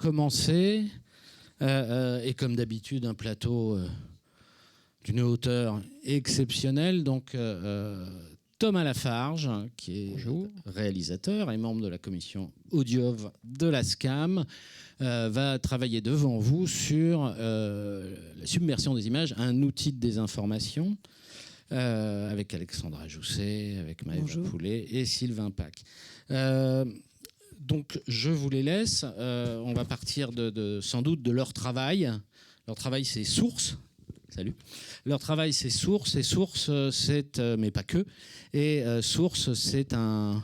commencer. Et comme d'habitude, un plateau d'une hauteur exceptionnelle. Donc, Thomas Lafarge, qui est réalisateur et membre de la commission audio de la SCAM, va travailler devant vous sur la submersion des images, un outil de désinformation, avec Alexandra Jousset, avec Maëva Poulet et Sylvain Pack. Donc, je vous les laisse. On va partir sans doute de leur travail. Leur travail, c'est Source. Salut. Leur travail, c'est Source. Et Source, c'est, mais pas que. Et Source, c'est je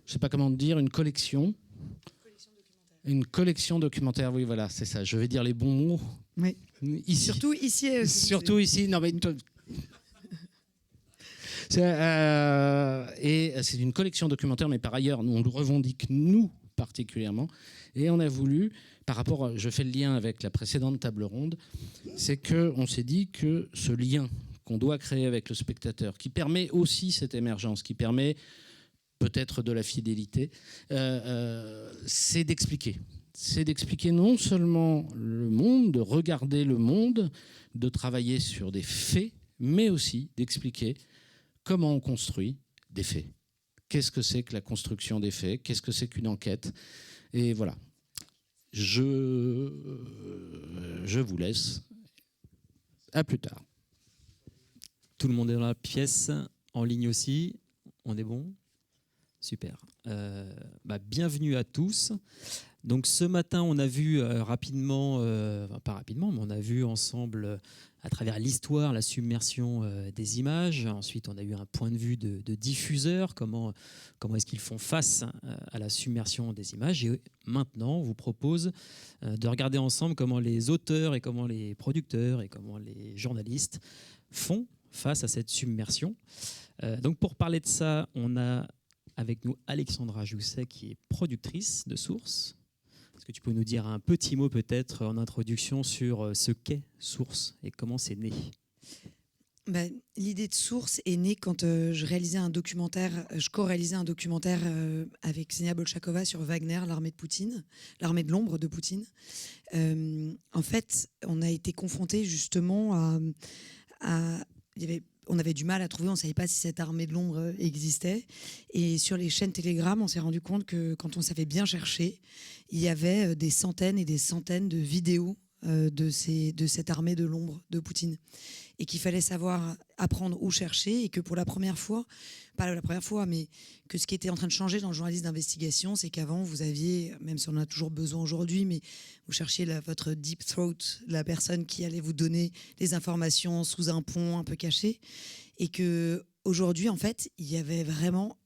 sais pas comment dire, une collection. Une collection documentaire, oui, voilà, c'est ça. Je vais dire les bons mots. Oui. Ici. Surtout ici. Surtout ici. Non, mais... et c'est une collection documentaire, mais par ailleurs, on le revendique, nous, particulièrement. Et on a voulu, par rapport, je fais le lien avec la précédente table ronde, c'est qu'on s'est dit que ce lien qu'on doit créer avec le spectateur, qui permet aussi cette émergence, qui permet peut-être de la fidélité, c'est d'expliquer. C'est d'expliquer non seulement le monde, de regarder le monde, de travailler sur des faits, mais aussi d'expliquer comment on construit des faits. Qu'est-ce que c'est que la construction des faits? Qu'est-ce que c'est qu'une enquête? Et voilà. Je vous laisse. À plus tard. Tout le monde est dans la pièce, en ligne aussi. On est bon? Super. Bienvenue à tous. Donc ce matin, on a vu rapidement, pas rapidement, mais on a vu ensemble à travers l'histoire la submersion des images. Ensuite, on a eu un point de vue de diffuseur, comment est-ce qu'ils font face à la submersion des images. Et maintenant, on vous propose de regarder ensemble comment les auteurs et comment les producteurs et comment les journalistes font face à cette submersion. Donc pour parler de ça, on a avec nous Alexandra Jousset, qui est productrice de Source. Est-ce que tu peux nous dire un petit mot peut-être en introduction sur ce qu'est Source et comment c'est né? L'idée de Source est née quand je co-réalisais un documentaire avec Ksenia Bolchakova sur Wagner, l'armée de Poutine, l'armée de l'ombre de Poutine. En fait, on a été confrontés justement on avait du mal à trouver, on ne savait pas si cette armée de l'ombre existait. Et sur les chaînes Telegram, on s'est rendu compte que quand on savait bien chercher, il y avait des centaines et des centaines de vidéos de cette armée de l'ombre de Poutine. Et qu'il fallait savoir apprendre où chercher, et que pour la première fois, pas la première fois, mais que ce qui était en train de changer dans le journalisme d'investigation, c'est qu'avant, vous aviez, même si on en a toujours besoin aujourd'hui, mais vous cherchiez votre deep throat, la personne qui allait vous donner les informations sous un pont un peu caché. Et que aujourd'hui, en fait, il y avait vraiment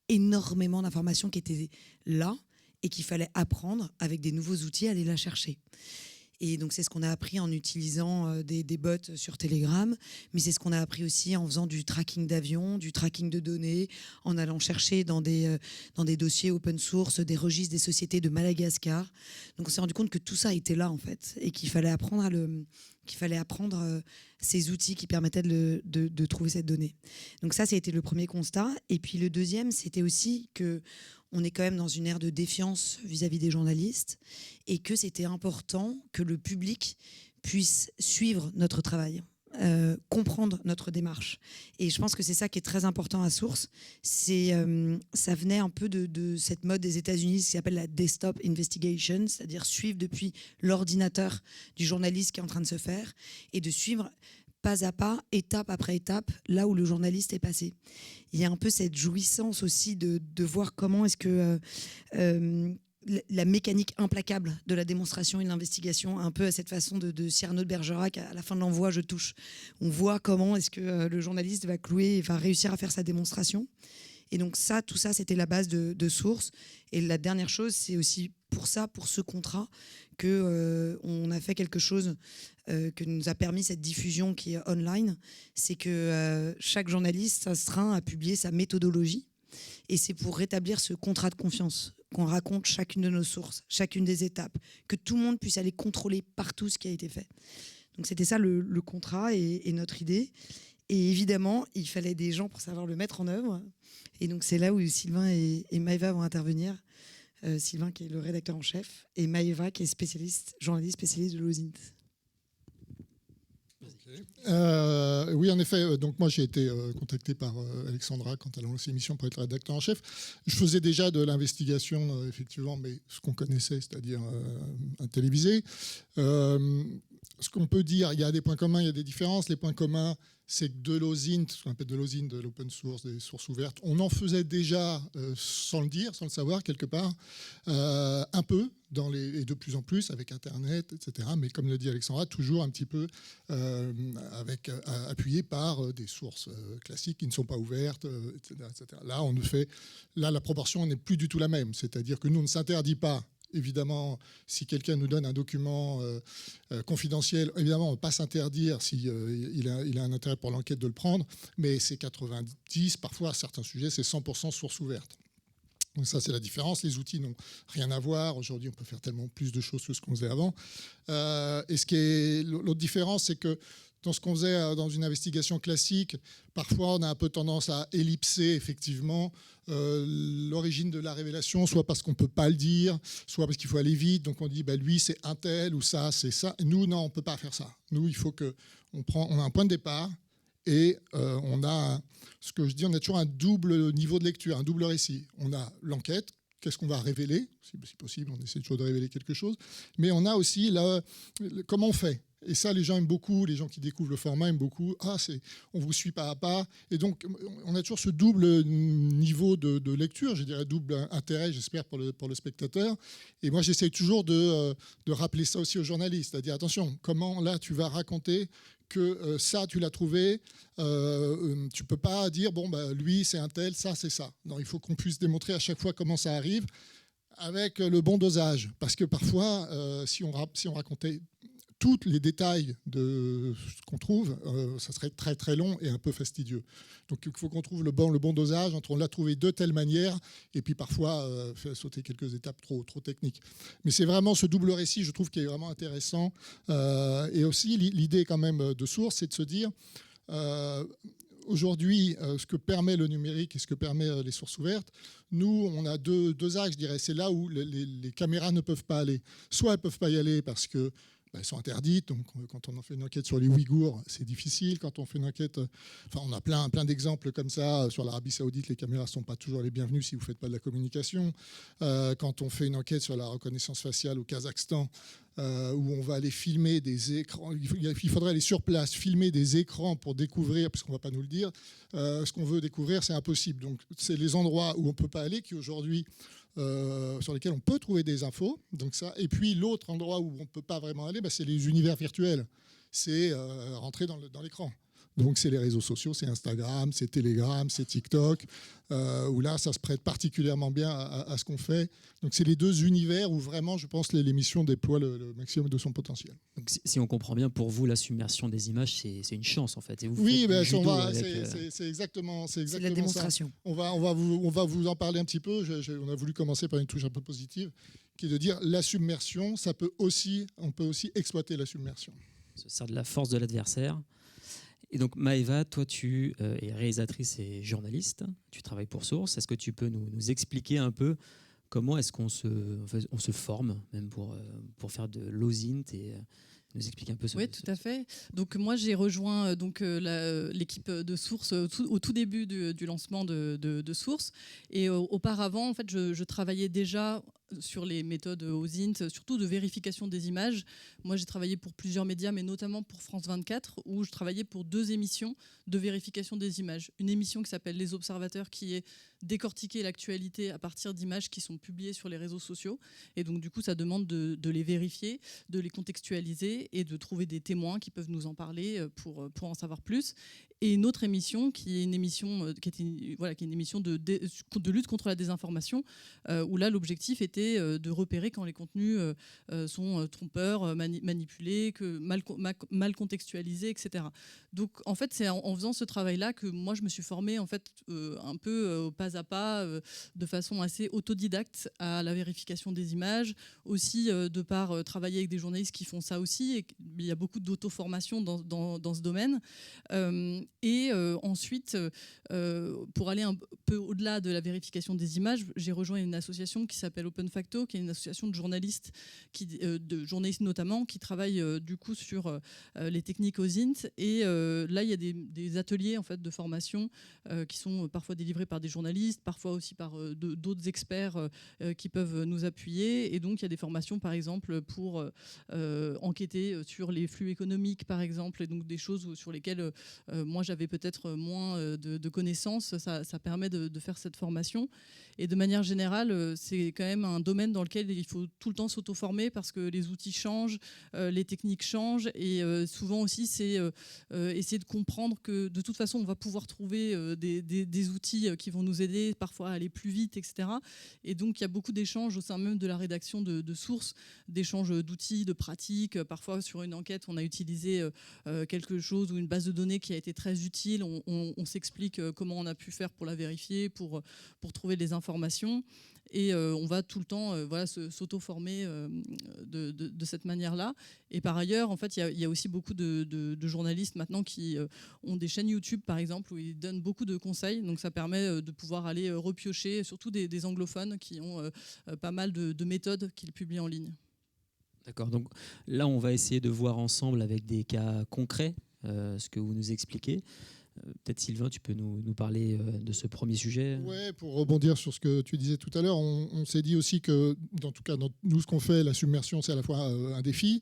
énormément d'informations qui étaient là et qu'il fallait apprendre avec des nouveaux outils à aller la chercher. Et donc, c'est ce qu'on a appris en utilisant des bots sur Telegram, mais c'est ce qu'on a appris aussi en faisant du tracking d'avions, du tracking de données, en allant chercher dans des dossiers open source, des registres des sociétés de Madagascar. Donc, on s'est rendu compte que tout ça était là, en fait, et qu'il fallait apprendre ces outils qui permettaient de trouver cette donnée. Donc ça, c'était le premier constat. Et puis le deuxième, c'était aussi que on est quand même dans une ère de défiance vis-à-vis des journalistes et que c'était important que le public puisse suivre notre travail, comprendre notre démarche. Et je pense que c'est ça qui est très important à Source. Ça venait un peu de cette mode des États-Unis qui s'appelle la desktop investigation, c'est-à-dire suivre depuis l'ordinateur du journaliste qui est en train de se faire et de suivre pas à pas, étape après étape, là où le journaliste est passé. Il y a un peu cette jouissance aussi de voir comment est-ce que la mécanique implacable de la démonstration et de l'investigation, un peu à cette façon de Cyrano de Bergerac, à la fin de l'envoi, je touche. On voit comment est-ce que le journaliste va clouer et va réussir à faire sa démonstration. Et donc tout ça, c'était la base de Source. Et la dernière chose, c'est aussi pour ce contrat, qu'on a fait quelque chose que nous a permis cette diffusion qui est online. C'est que chaque journaliste s'astreint à publier sa méthodologie. Et c'est pour rétablir ce contrat de confiance, qu'on raconte chacune de nos sources, chacune des étapes, que tout le monde puisse aller contrôler partout ce qui a été fait. Donc c'était ça le contrat et notre idée. Et évidemment, il fallait des gens pour savoir le mettre en œuvre. Et donc c'est là où Sylvain et Maëva vont intervenir. Sylvain qui est le rédacteur en chef, et Maëva qui est journaliste spécialiste de l'OSINT. Oui, en effet. Donc moi, j'ai été contacté par Alexandra quand elle a lancé l'émission pour être rédacteur en chef. Je faisais déjà de l'investigation, effectivement, mais ce qu'on connaissait, c'est-à-dire télévisé. Ce qu'on peut dire, il y a des points communs, il y a des différences. Les points communs, c'est que de l'OSINT, ce qu'on appelle de l'OSINT, de l'open source, des sources ouvertes, on en faisait déjà sans le dire, sans le savoir quelque part, un peu, et de plus en plus avec Internet, etc. Mais comme le dit Alexandra, toujours un petit peu appuyé par des sources classiques qui ne sont pas ouvertes, etc., etc. Là, la proportion n'est plus du tout la même. C'est-à-dire que nous, on ne s'interdit pas. Évidemment, si quelqu'un nous donne un document confidentiel, évidemment, on ne va pas s'interdire s'il a un intérêt pour l'enquête de le prendre, mais c'est 90, parfois, à certains sujets, c'est 100% source ouverte. Donc ça, c'est la différence. Les outils n'ont rien à voir. Aujourd'hui, on peut faire tellement plus de choses que ce qu'on faisait avant. Et l'autre différence, c'est que dans ce qu'on faisait dans une investigation classique, parfois, on a un peu tendance à ellipser, effectivement, l'origine de la révélation, soit parce qu'on ne peut pas le dire, soit parce qu'il faut aller vite. Donc, on dit, lui, c'est un tel, ou ça, c'est ça. Et nous, non, on ne peut pas faire ça. Nous, il faut on a un point de départ et on a, ce que je dis, on a toujours un double niveau de lecture, un double récit. On a l'enquête. Qu'est-ce qu'on va révéler? Si possible, on essaie toujours de révéler quelque chose. Mais on a aussi comment on fait. Et ça, les gens aiment beaucoup, les gens qui découvrent le format aiment beaucoup. On vous suit pas à pas. Et donc, on a toujours ce double niveau de lecture, je dirais double intérêt, j'espère, pour le spectateur. Et moi, j'essaie toujours de rappeler ça aussi aux journalistes. C'est-à-dire, attention, comment là, tu vas raconter que ça, tu l'as trouvé. Tu peux pas dire, lui, c'est un tel, ça, c'est ça. Non, il faut qu'on puisse démontrer à chaque fois comment ça arrive avec le bon dosage. Parce que parfois, si on racontait tous les détails de ce qu'on trouve, ça serait très très long et un peu fastidieux. Donc il faut qu'on trouve le bon dosage entre on l'a trouvé de telle manière et puis parfois faire sauter quelques étapes trop techniques. Mais c'est vraiment ce double récit, je trouve, qui est vraiment intéressant. Et aussi l'idée quand même de source, c'est de se dire aujourd'hui, ce que permet le numérique et ce que permet les sources ouvertes, nous, on a deux axes, je dirais. C'est là où les caméras ne peuvent pas aller. Soit elles ne peuvent pas y aller parce que elles sont interdites. Donc, quand on en fait une enquête sur les Ouïghours, c'est difficile. Quand on fait une enquête, on a plein d'exemples comme ça. Sur l'Arabie Saoudite, les caméras ne sont pas toujours les bienvenues si vous ne faites pas de la communication. Quand on fait une enquête sur la reconnaissance faciale au Kazakhstan, où on va aller filmer des écrans, il faudrait aller sur place, filmer des écrans pour découvrir, parce qu'on ne va pas nous le dire, ce qu'on veut découvrir, c'est impossible. Donc, c'est les endroits où on ne peut pas aller qui aujourd'hui sur lesquels on peut trouver des infos. Donc ça. Et puis l'autre endroit où on ne peut pas vraiment aller, c'est les univers virtuels. C'est rentrer dans l'écran. Donc c'est les réseaux sociaux, c'est Instagram, c'est Telegram, c'est TikTok, où là ça se prête particulièrement bien à ce qu'on fait. Donc c'est les deux univers où vraiment je pense l'émission déploie le maximum de son potentiel. Donc, si on comprend bien, pour vous la submersion des images c'est une chance en fait. Et vous oui, faites c'est exactement la démonstration. Ça. On va vous en parler un petit peu. On a voulu commencer par une touche un peu positive, qui est de dire la submersion, on peut aussi exploiter la submersion. Se sert de la force de l'adversaire. Et donc Maëva, toi tu es réalisatrice et journaliste, tu travailles pour Source. Est-ce que tu peux nous expliquer un peu comment est-ce qu'on se forme même pour faire de l'OSINT et nous expliquer un peu Oui, tout à fait. Donc moi j'ai rejoint l'équipe de Source au tout début du lancement de Source. Et auparavant, en fait, je travaillais déjà sur les méthodes OSINT, surtout de vérification des images. Moi, j'ai travaillé pour plusieurs médias, mais notamment pour France 24, où je travaillais pour 2 émissions de vérification des images. Une émission qui s'appelle Les Observateurs, qui est décortiquer l'actualité à partir d'images qui sont publiées sur les réseaux sociaux. Et donc, du coup, ça demande de les vérifier, de les contextualiser et de trouver des témoins qui peuvent nous en parler pour en savoir plus. Et une autre émission qui est une émission de lutte contre la désinformation, où là l'objectif était de repérer quand les contenus sont trompeurs, manipulés, mal contextualisés, etc. Donc en fait c'est en faisant ce travail-là que moi je me suis formée en fait un peu pas à pas, de façon assez autodidacte à la vérification des images, aussi de par travailler avec des journalistes qui font ça aussi, et il y a beaucoup d'auto-formation dans ce domaine. Et ensuite, pour aller un peu au-delà de la vérification des images, j'ai rejoint une association qui s'appelle Open Open Facto, qui est une association de journalistes, de journalistes notamment, qui travaillent du coup sur les techniques OSINT. Et là, il y a des ateliers en fait de formation qui sont parfois délivrés par des journalistes, parfois aussi par d'autres experts qui peuvent nous appuyer. Et donc, il y a des formations, par exemple, pour enquêter sur les flux économiques, par exemple, et donc des choses sur lesquelles moi j'avais peut-être moins de connaissances. Ça permet de faire cette formation. Et de manière générale, c'est quand même un domaine dans lequel il faut tout le temps s'auto-former parce que les outils changent, les techniques changent, et souvent aussi c'est essayer de comprendre que de toute façon on va pouvoir trouver des outils qui vont nous aider parfois à aller plus vite, etc. Et donc il y a beaucoup d'échanges au sein même de la rédaction de sources, d'échanges d'outils, de pratiques. Parfois sur une enquête on a utilisé quelque chose ou une base de données qui a été très utile, on s'explique comment on a pu faire pour la vérifier, pour trouver des informations, et on va tout le temps s'auto-former de cette manière-là. Et par ailleurs, en fait, il y a aussi beaucoup de journalistes maintenant qui ont des chaînes YouTube, par exemple, où ils donnent beaucoup de conseils. Donc ça permet de pouvoir aller repiocher, surtout des anglophones qui ont pas mal de méthodes qu'ils publient en ligne. D'accord, donc là on va essayer de voir ensemble avec des cas concrets ce que vous nous expliquez. Peut-être Sylvain, tu peux nous parler de ce premier sujet. Oui, pour rebondir sur ce que tu disais tout à l'heure, on s'est dit aussi que, en tout cas, dans nous, ce qu'on fait, la submersion, c'est à la fois un défi,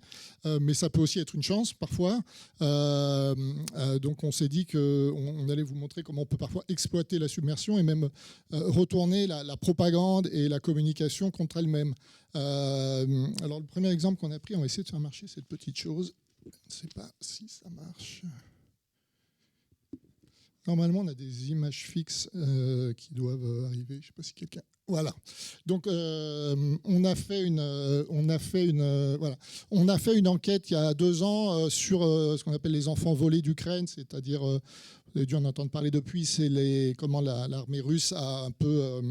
mais ça peut aussi être une chance parfois. Donc on s'est dit qu'on allait vous montrer comment on peut parfois exploiter la submersion et même retourner la propagande et la communication contre elle-même. Alors le premier exemple qu'on a pris, on va essayer de faire marcher cette petite chose. Je ne sais pas si ça marche. Normalement, on a des images fixes qui doivent arriver. Je ne sais pas si quelqu'un... Voilà. Donc, on a fait une enquête il y a 2 ans sur ce qu'on appelle les enfants volés d'Ukraine, c'est-à-dire, vous avez dû en entendre parler depuis, c'est comment l'armée russe a un peu...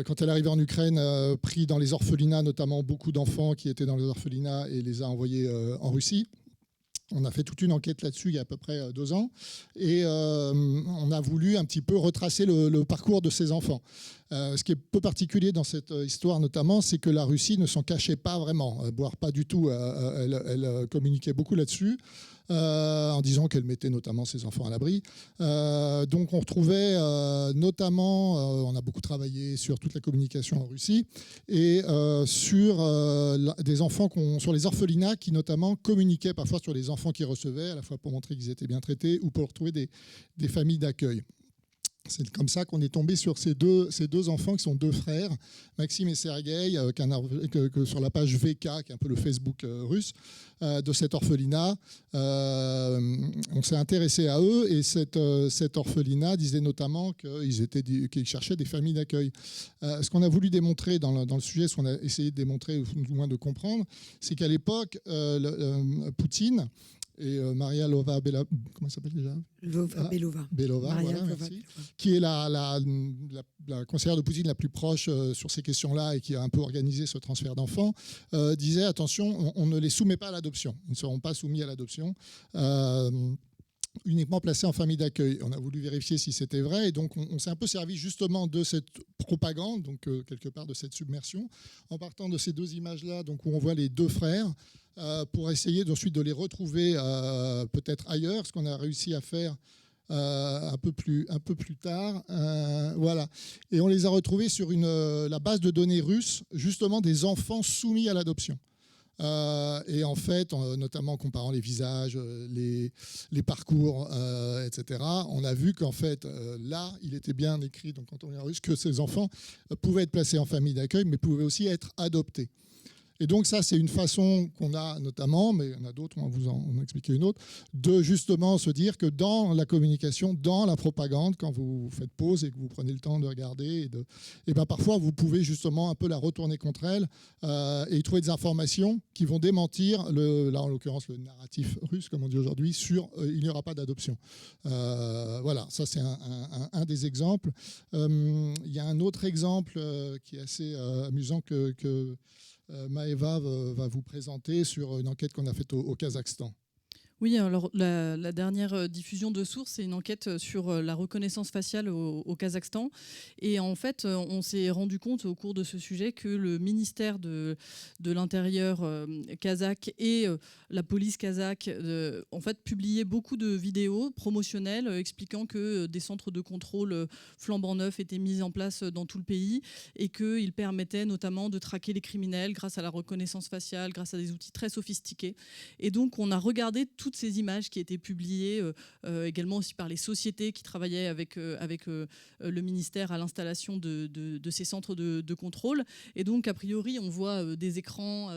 quand elle est arrivée en Ukraine, pris dans les orphelinats, notamment beaucoup d'enfants qui étaient dans les orphelinats, et les a envoyés en Russie. On a fait toute une enquête là-dessus il y a à peu près 2 ans, et on a voulu un petit peu retracer le parcours de ces enfants. Ce qui est peu particulier dans cette histoire notamment, c'est que la Russie ne s'en cachait pas vraiment, voire pas du tout. Elle communiquait beaucoup là-dessus, en disant qu'elle mettait notamment ses enfants à l'abri. Donc on retrouvait notamment, on a beaucoup travaillé sur toute la communication en Russie, et sur des enfants, sur les orphelinats qui notamment communiquaient parfois sur les enfants qu'ils recevaient, à la fois pour montrer qu'ils étaient bien traités ou pour retrouver des familles d'accueil. C'est comme ça qu'on est tombé sur ces deux enfants qui sont 2 frères, Maxime et Sergueï, que sur la page VK, qui est un peu le Facebook russe, de cet orphelinat. On s'est intéressé à eux, et cet orphelinat disait notamment qu'ils cherchaient des familles d'accueil. Ce qu'on a voulu démontrer dans le sujet, ce qu'on a essayé de démontrer, ou du moins de comprendre, c'est qu'à l'époque, Poutine et Maria Lvova-Belova, comment elle s'appelle déjà ? Belova, voilà, merci. Qui est la conseillère de Poutine la plus proche sur ces questions-là, et qui a un peu organisé ce transfert d'enfants, disait attention, on ne les soumet pas à l'adoption. Ils ne seront pas soumis à l'adoption. Uniquement placés en famille d'accueil. On a voulu vérifier si c'était vrai, et donc on s'est un peu servi justement de cette propagande, donc quelque part de cette submersion, en partant de ces 2 images-là, donc où on voit les 2 frères, pour essayer ensuite de les retrouver peut-être ailleurs, ce qu'on a réussi à faire un peu plus tard. Voilà. Et on les a retrouvés sur la base de données russe, justement des enfants soumis à l'adoption. Et en fait, notamment en comparant les visages, les parcours, etc., on a vu qu'en fait, là, il était bien écrit, donc quand on est en russe, que ces enfants pouvaient être placés en famille d'accueil, mais pouvaient aussi être adoptés. Et donc ça, c'est une façon qu'on a notamment, mais il y en a d'autres, on va vous en expliquer une autre, de justement se dire que dans la communication, dans la propagande, quand vous faites pause et que vous prenez le temps de regarder, et ben parfois vous pouvez justement un peu la retourner contre elle et y trouver des informations qui vont démentir, là en l'occurrence le narratif russe, comme on dit aujourd'hui, sur il n'y aura pas d'adoption. Voilà, ça c'est un des exemples. Il y a un autre exemple qui est assez amusant que Maëva va vous présenter sur une enquête qu'on a faite au Kazakhstan. Oui, alors la dernière diffusion de sources, c'est une enquête sur la reconnaissance faciale au Kazakhstan. Et en fait, on s'est rendu compte au cours de ce sujet que le ministère de l'Intérieur kazakh et la police kazakh en fait, publiaient beaucoup de vidéos promotionnelles expliquant que des centres de contrôle flambant neufs étaient mis en place dans tout le pays et qu'ils permettaient notamment de traquer les criminels grâce à la reconnaissance faciale, grâce à des outils très sophistiqués. Et donc, on a regardé toutes ces images qui étaient publiées également aussi par les sociétés qui travaillaient avec le ministère à l'installation de ces centres de contrôle. Et donc, a priori, on voit des écrans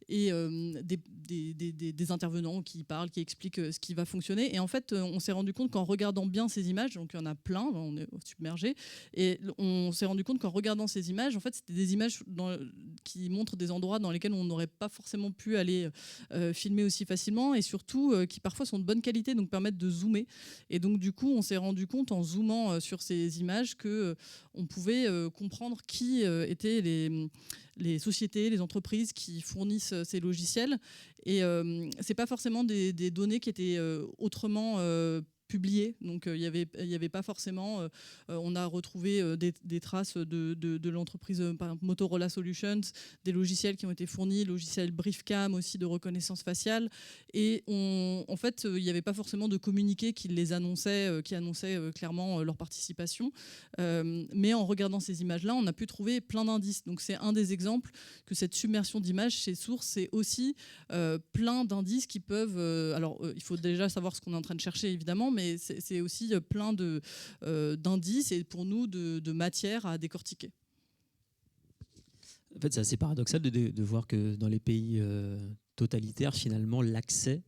et des intervenants qui parlent, qui expliquent ce qui va fonctionner. Et en fait, on s'est rendu compte qu'en regardant bien ces images, donc il y en a plein, on est submergé, et on s'est rendu compte qu'en regardant ces images, en fait, c'était des images qui montrent des endroits dans lesquels on n'aurait pas forcément pu aller filmer aussi facilement, et surtout qui parfois sont de bonne qualité, donc permettent de zoomer. Et donc du coup, on s'est rendu compte en zoomant sur ces images que on pouvait comprendre qui étaient les sociétés, les entreprises qui fournissent ces logiciels. Et c'est pas forcément des données qui étaient autrement publiées. Donc il y avait pas forcément. On a retrouvé des traces de l'entreprise, par exemple Motorola Solutions, des logiciels qui ont été fournis, logiciel Briefcam aussi de reconnaissance faciale. Et en fait, il n'y avait pas forcément de communiqué qui les annonçait, qui annonçait clairement leur participation. Mais en regardant ces images-là, on a pu trouver plein d'indices. Donc c'est un des exemples que cette submersion d'images chez Source, c'est aussi plein d'indices qui peuvent... il faut déjà savoir ce qu'on est en train de chercher, évidemment, mais c'est aussi plein d'indices et pour nous de matière à décortiquer. En fait, c'est assez paradoxal de voir que dans les pays totalitaires, finalement, l'accès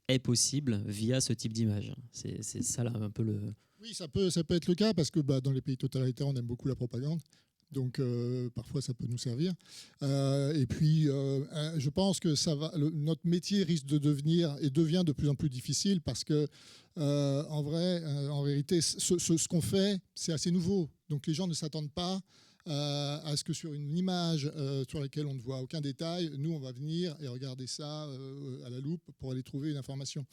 est possible via ce type d'image. C'est ça là un peu le... Oui, ça peut être le cas parce que dans les pays totalitaires, on aime beaucoup la propagande. Donc parfois ça peut nous servir. Et puis je pense que notre métier risque de devenir et devient de plus en plus difficile parce que en vérité, ce qu'on fait, c'est assez nouveau. Donc les gens ne s'attendent pas à ce que sur une image sur laquelle on ne voit aucun détail, nous on va venir et regarder ça à la loupe pour aller trouver une information.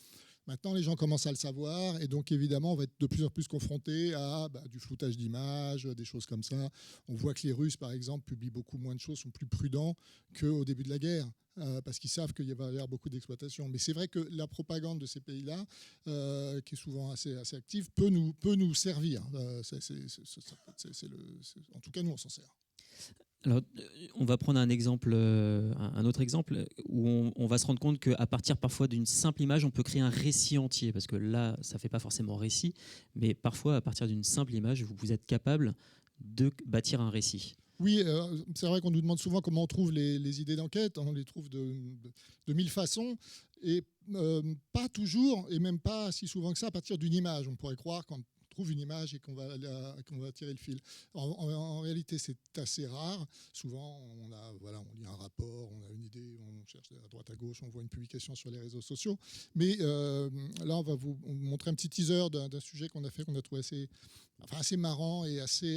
Maintenant, les gens commencent à le savoir et donc évidemment, on va être de plus en plus confronté à du floutage d'images, des choses comme ça. On voit que les Russes, par exemple, publient beaucoup moins de choses, sont plus prudents qu'au début de la guerre parce qu'ils savent qu'il va y avoir beaucoup d'exploitation. Mais c'est vrai que la propagande de ces pays-là, qui est souvent assez active, peut nous servir. En tout cas, nous, on s'en sert. Alors, on va prendre un autre exemple où on va se rendre compte qu'à partir parfois d'une simple image, on peut créer un récit entier. Parce que là, ça ne fait pas forcément récit, mais parfois, à partir d'une simple image, vous êtes capable de bâtir un récit. Oui, c'est vrai qu'on nous demande souvent comment on trouve les idées d'enquête. On les trouve de 1000 façons et pas toujours, et même pas si souvent que ça, à partir d'une image. On pourrait croire qu'on trouve une image et qu'on va tirer le fil. En réalité, c'est assez rare. Souvent, on lit un rapport, on a une idée, on cherche à droite à gauche, on voit une publication sur les réseaux sociaux. Mais là, on va vous montrer un petit teaser d'un sujet qu'on a fait, qu'on a trouvé assez marrant et assez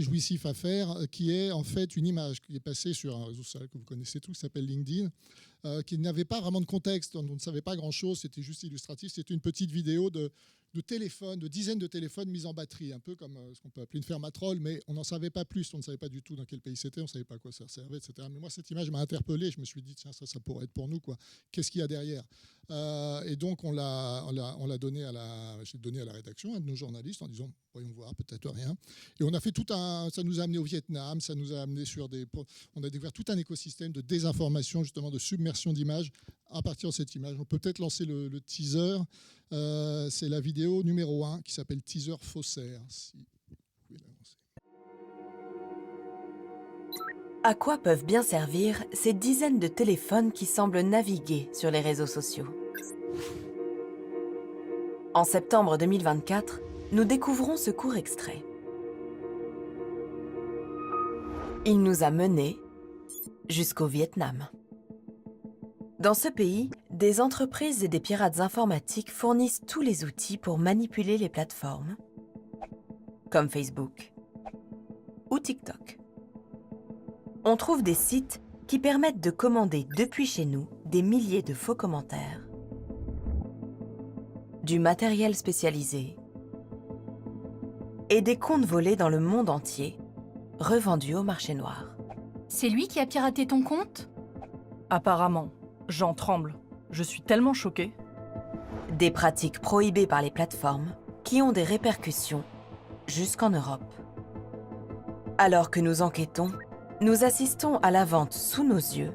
jouissif à faire, qui est en fait une image qui est passée sur un réseau social que vous connaissez tous, qui s'appelle LinkedIn, qui n'avait pas vraiment de contexte, dont on ne savait pas grand-chose, c'était juste illustratif, c'était une petite vidéo de téléphones, de dizaines de téléphones mis en batterie, un peu comme ce qu'on peut appeler une ferme à trolls, mais on n'en savait pas plus, on ne savait pas du tout dans quel pays c'était, on ne savait pas à quoi ça servait, etc. Mais moi, cette image m'a interpellé, je me suis dit, tiens, ça pourrait être pour nous, quoi. Qu'est-ce qu'il y a derrière ? Et donc, j'ai donné à la rédaction, un de nos journalistes, en disant, voyons voir, peut-être rien. Et on a fait ça nous a amené au Vietnam, ça nous a amené on a découvert tout un écosystème de désinformation, justement, de submersion d'images à partir de cette image. On peut peut-être lancer le teaser. C'est la vidéo numéro 1 qui s'appelle Teaser faussaire. Si vous pouvez l'avancer. À quoi peuvent bien servir ces dizaines de téléphones qui semblent naviguer sur les réseaux sociaux ? En septembre 2024, nous découvrons ce court extrait. Il nous a menés jusqu'au Vietnam. Dans ce pays, des entreprises et des pirates informatiques fournissent tous les outils pour manipuler les plateformes, comme Facebook ou TikTok. On trouve des sites qui permettent de commander depuis chez nous des milliers de faux commentaires du matériel spécialisé et des comptes volés dans le monde entier, revendus au marché noir. C'est lui qui a piraté ton compte ? Apparemment, j'en tremble. Je suis tellement choquée. Des pratiques prohibées par les plateformes qui ont des répercussions jusqu'en Europe. Alors que nous enquêtons, nous assistons à la vente sous nos yeux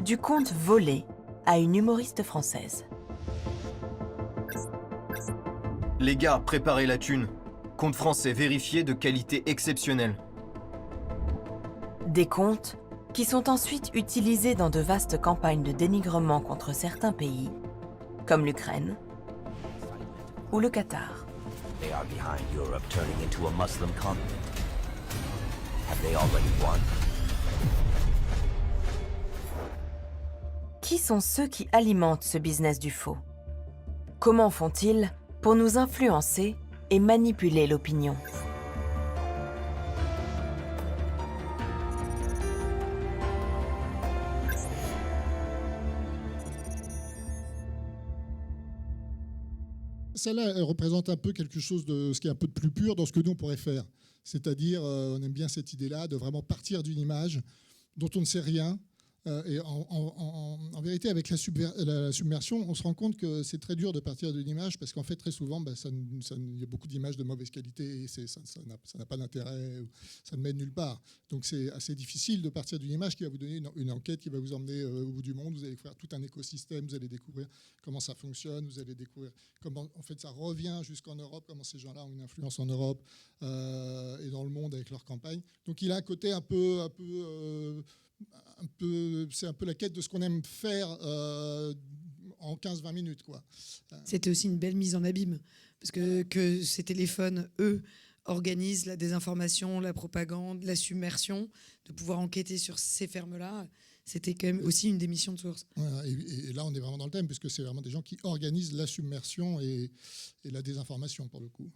du compte volé à une humoriste française. Les gars, préparez la thune. Compte français vérifié de qualité exceptionnelle. Des comptes qui sont ensuite utilisés dans de vastes campagnes de dénigrement contre certains pays, comme l'Ukraine ou le Qatar. They are behind Europe turning into a Muslim continent. Have they already won? Qui sont ceux qui alimentent ce business du faux? Comment font-ils pour nous influencer et manipuler l'opinion? Celle-là, elle représente un peu quelque chose de ce qui est un peu de plus pur dans ce que nous on pourrait faire. C'est-à-dire, on aime bien cette idée-là de vraiment partir d'une image dont on ne sait rien. Et en vérité, avec la submersion, on se rend compte que c'est très dur de partir d'une image parce qu'en fait, très souvent, il y a beaucoup d'images de mauvaise qualité et ça n'a pas d'intérêt, ça ne mène nulle part. Donc c'est assez difficile de partir d'une image qui va vous donner une enquête qui va vous emmener au bout du monde. Vous allez découvrir tout un écosystème, vous allez découvrir comment ça fonctionne, vous allez découvrir comment en fait ça revient jusqu'en Europe, comment ces gens-là ont une influence en Europe et dans le monde avec leur campagne. Donc il a un côté c'est un peu la quête de ce qu'on aime faire en 15-20 minutes, quoi. C'était aussi une belle mise en abîme, parce que ces téléphones, eux, organisent la désinformation, la propagande, la submersion, de pouvoir enquêter sur ces fermes-là. C'était quand même aussi une des missions de Source. Voilà, et là, on est vraiment dans le thème, puisque c'est vraiment des gens qui organisent la submersion et la désinformation, pour le coup.